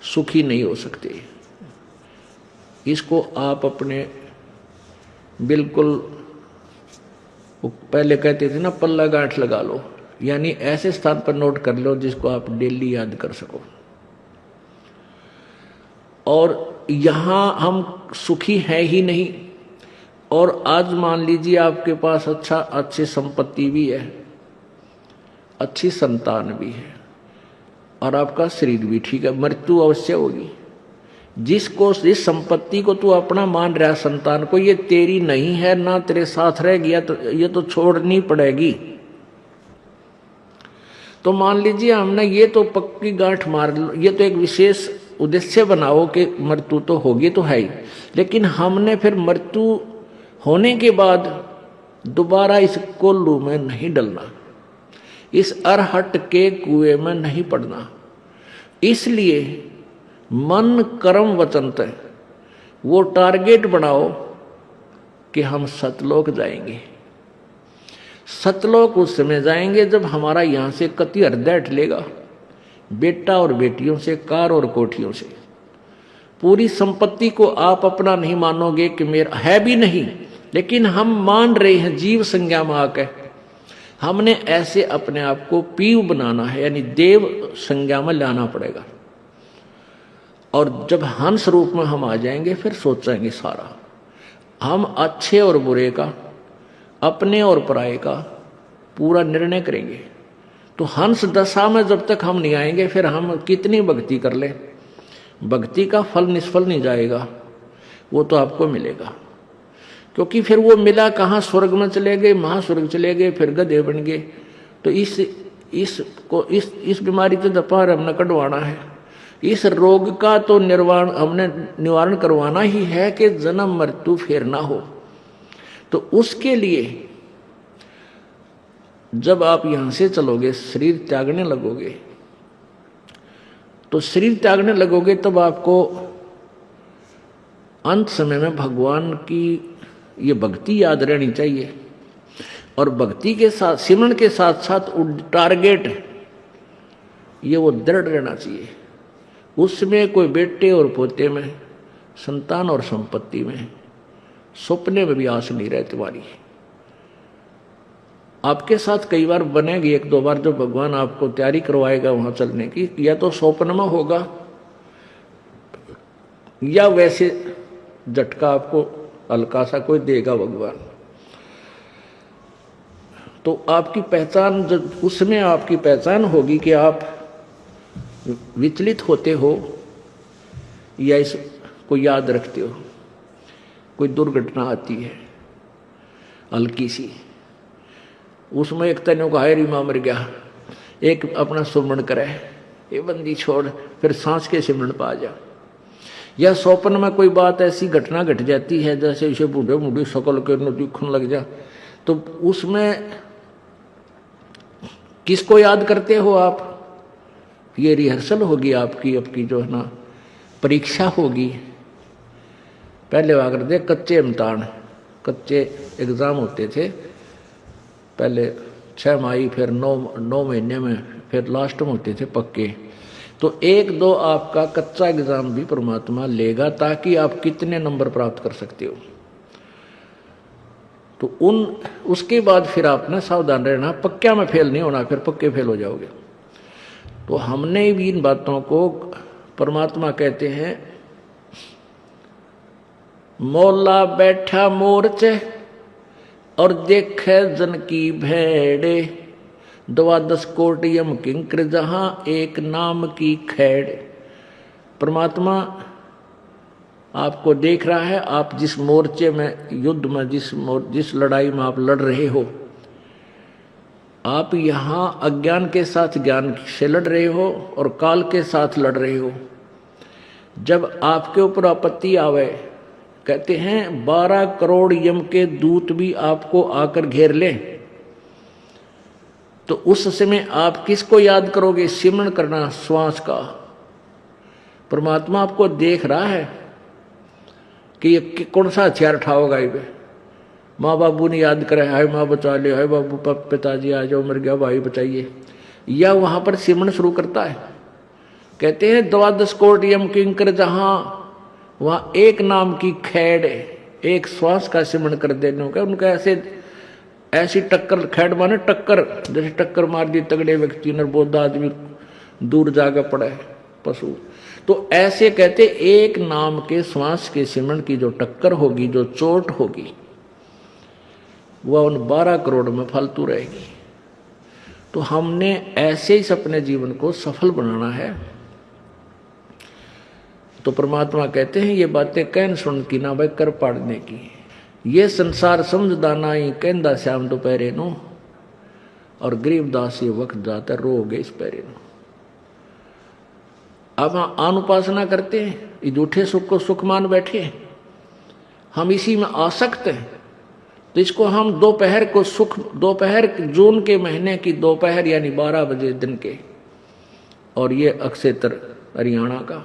सुखी नहीं हो सकते। इसको आप अपने बिल्कुल, पहले कहते थे ना पल्ला गांठ लगा लो, यानी ऐसे स्थान पर नोट कर लो जिसको आप डेली याद कर सको। और यहाँ हम सुखी हैं ही नहीं, और आज मान लीजिए आपके पास अच्छी संपत्ति भी है, अच्छी संतान भी है, और आपका शरीर भी ठीक है, मृत्यु अवश्य होगी। जिस संपत्ति को तू अपना मान रहा संतान को, ये तेरी नहीं है, ना तेरे साथ रह गया, तो ये तो छोड़नी पड़ेगी। तो मान लीजिए हमने ये तो पक्की गांठ मार लो, ये तो एक विशेष उद्देश्य बनाओ कि मृत्यु तो होगी तो है ही, लेकिन हमने फिर मृत्यु होने के बाद दोबारा इस कोल्लू में नहीं डलना, इस अरहट के कुएं में नहीं पड़ना। इसलिए मन कर्म वचन तय वो टारगेट बनाओ कि हम सतलोक जाएंगे। सतलोक उस समय जाएंगे जब हमारा यहां से कति हृदय हटलेगा, बेटा और बेटियों से, कार और कोठियों से। पूरी संपत्ति को आप अपना नहीं मानोगे कि मेरा है भी नहीं, लेकिन हम मान रहे हैं जीव संज्ञा में आकर। हमने ऐसे अपने आप को पीव बनाना है, यानी देव संज्ञा में लाना पड़ेगा। और जब हंस रूप में हम आ जाएंगे फिर सोचेंगे सारा, हम अच्छे और बुरे का, अपने और पराये का पूरा निर्णय करेंगे। तो हंस दशा में जब तक हम नहीं आएंगे फिर हम कितनी भक्ति कर ले, भक्ति का फल निष्फल नहीं जाएगा, वो तो आपको मिलेगा। क्योंकि फिर वो मिला कहाँ, स्वर्ग में चले गए, महास्वर्ग चले गए, फिर गधे बन गए। तो इस बीमारी से दपार हमने कटवाना है, इस रोग का तो हमने निवारण करवाना ही है कि जन्म मृत्यु फिर ना हो। तो उसके लिए जब आप यहां से चलोगे, शरीर त्यागने लगोगे, तो शरीर त्यागने लगोगे तब आपको अंत समय में भगवान की ये भक्ति याद रहनी चाहिए। और भक्ति के साथ, सिमरन के साथ साथ टारगेट ये वो दृढ़ रहना चाहिए। उसमें कोई बेटे और पोते में, संतान और संपत्ति में, सपने में भी आस नहीं रहे तुम्हारी। आपके साथ कई बार बनेगी, एक दो बार, जो भगवान आपको तैयारी करवाएगा वहां चलने की, या तो स्वप्न में होगा या वैसे झटका आपको हल्का सा कोई देगा भगवान। तो आपकी पहचान, जब उसमें आपकी पहचान होगी कि आप विचलित होते हो या इसको याद रखते हो। कोई दुर्घटना आती है हल्की सी, उसमें एक तने को हायरी मां मर गया, एक अपना सुमरण करे, ये बंदी छोड़, फिर सांस के सिमरण पा जा। या स्वप्न में कोई बात ऐसी घटना घट जाती है, जैसे इसे बूढ़े बूढ़ी शकल के दिखने लग जा, तो उसमें किसको याद करते हो आप? ये रिहर्सल होगी आपकी जो है ना, परीक्षा होगी। पहले अगर दे कच्चे इम्तिहान, कच्चे एग्ज़ाम होते थे पहले 6 माही, फिर 9 महीने में, फिर लास्ट में होते थे पक्के। तो 1-2 आपका कच्चा एग्ज़ाम भी परमात्मा लेगा, ताकि आप कितने नंबर प्राप्त कर सकते हो। तो उसके बाद फिर आपने सावधान रहना, पक्का में फेल नहीं होना, फिर पक्के फेल हो जाओगे। तो हमने भी इन बातों को, परमात्मा कहते हैं, मौला बैठा मोर्चे और देखे जन की भेड़े, 12 कोट यम किंकर जहां एक नाम की खैड़। परमात्मा आपको देख रहा है, आप जिस मोर्चे में, युद्ध में, जिस लड़ाई में आप लड़ रहे हो, आप यहां अज्ञान के साथ ज्ञान से लड़ रहे हो और काल के साथ लड़ रहे हो। जब आपके ऊपर आपत्ति आवे, कहते हैं 12 करोड़ यम के दूत भी आपको आकर घेर ले, तो उस समय आप किसको याद करोगे? सिमरन करना श्वास का। परमात्मा आपको देख रहा है कि ये कौन सा हथियार उठाओगा। ये माँ बाबू ने याद करे, हाय माँ बचा ले, हाय बाबू पिताजी आ जाओ, मर गया भाई बचाइए, या वहां पर सिमरन शुरू करता है। कहते हैं 12 कोट यम किंकर जहां, वहां एक नाम की खैड़, एक श्वास का सिमरन कर देने का। उनका ऐसी टक्कर, खैड़ माने टक्कर, जैसे टक्कर मार दी तगड़े व्यक्ति ने, बोधा आदमी दूर जाकर पड़ा है पशु। तो ऐसे कहते एक नाम के श्वास के सिमरण की जो टक्कर होगी, जो चोट होगी, वह उन 12 करोड़ में फालतू रहेगी। तो हमने ऐसे ही अपने जीवन को सफल बनाना है। तो परमात्मा कहते हैं ये बातें कहन सुन की ना भाई कर पाड़ने की, ये संसार समझदाना ही कहंदा श्याम दोपहरे नो, और गरीबदास ये वक्त जाता रोगे इस पैरे नो। अब हम अनुपासना करते हैं, ये झूठे सुख को सुख मान बैठे, हम इसी में आसक्त हैं। तो इसको हम दोपहर को सुख, दोपहर जून के महीने की दोपहर यानी 12 बजे दिन के, और ये अक्षेत्र हरियाणा का,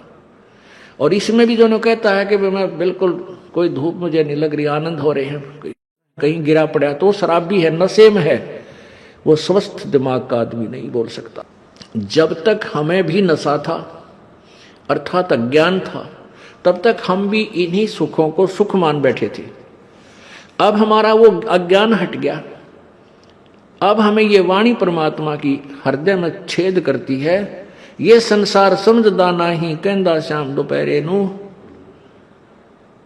और इसमें भी जो कहता है कि मैं बिल्कुल कोई धूप मुझे नहीं लग रही, आनंद हो रहे हैं, कहीं गिरा पड़ा तो शराबी है, नशे में है, वो स्वस्थ दिमाग का आदमी नहीं बोल सकता। जब तक हमें भी नशा था अर्थात अज्ञान था, तब तक हम भी इन्हीं सुखों को सुख मान बैठे थे। अब हमारा वो अज्ञान हट गया, अब हमें ये वाणी परमात्मा की हृदय में छेद करती है, ये संसार समझदा नहीं कहंदा श्याम दोपहरे नू,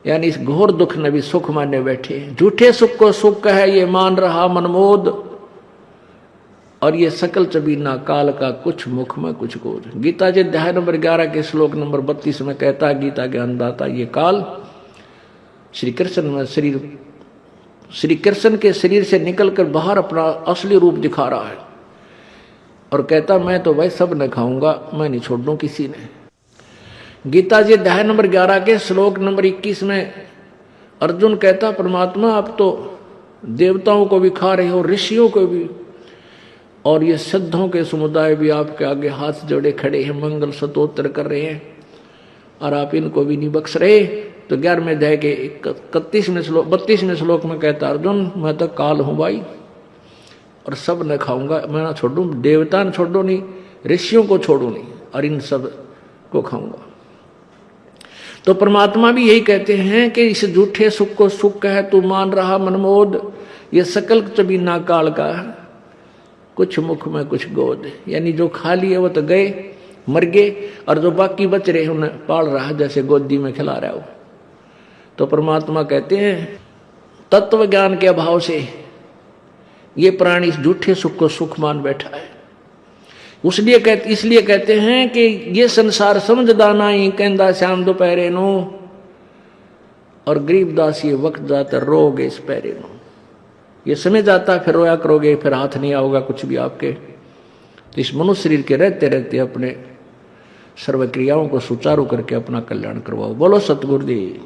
यानी इस घोर दुख ने भी सुख माने बैठे, झूठे सुख को सुख है ये मान रहा मनमोद, और ये सकल चबीना काल का कुछ मुख में कुछ गोद। गीता जी अध्याय नंबर 11 के श्लोक नंबर 32 में कहता है गीता ज्ञानदाता ये काल श्री कृष्ण में शरीर, श्री कृष्ण के शरीर से निकलकर बाहर अपना असली रूप दिखा रहा है, और कहता मैं तो भाई सब न खाऊंगा, मैं नहीं छोड़ दूं किसी ने। गीता जी अध्याय नंबर 11 के श्लोक नंबर 21 में अर्जुन कहता परमात्मा आप तो देवताओं को भी खा रहे हो, ऋषियों को भी, और ये सिद्धों के समुदाय भी आपके आगे हाथ जोड़े खड़े हैं, मंगल स्तोत्र कर रहे हैं, और आप इनको भी नहीं बख्श रहे। तो 11वें अध्याय के 32वें श्लोक में कहता अर्जुन मैं तो काल हूं भाई, और सब न खाऊंगा, मैं ना छोड़ू, देवता न छोड़ू नहीं, ऋषियों को छोड़ू नहीं, और इन सब को खाऊंगा। तो परमात्मा भी यही कहते हैं कि इस झूठे सुख को सुख है तू मान रहा मनमोद, ये सकल चबीना काल का कुछ मुख में कुछ गोद, यानी जो खाली है वो तो गए मर गए, और जो बाकी बच रहे उन्हें पाल रहा जैसे गोदी में खिला रहा हो। तो परमात्मा कहते हैं तत्व ज्ञान के अभाव से ये प्राणी इस झूठे सुख को सुख मान बैठा है, इसलिए कहते हैं कि ये संसार समझदा नहीं कहंदा श्याम दोपहरे नो, और गरीबदास ये वक्त जाता रोगे इस पैरे नो, ये समय जाता फिर रोया करोगे, फिर हाथ नहीं आओगा कुछ भी आपके। तो इस मनुष्य शरीर के रहते रहते अपने सर्व क्रियाओं को सुचारू करके अपना कल्याण करवाओ। बोलो सतगुरुदेव।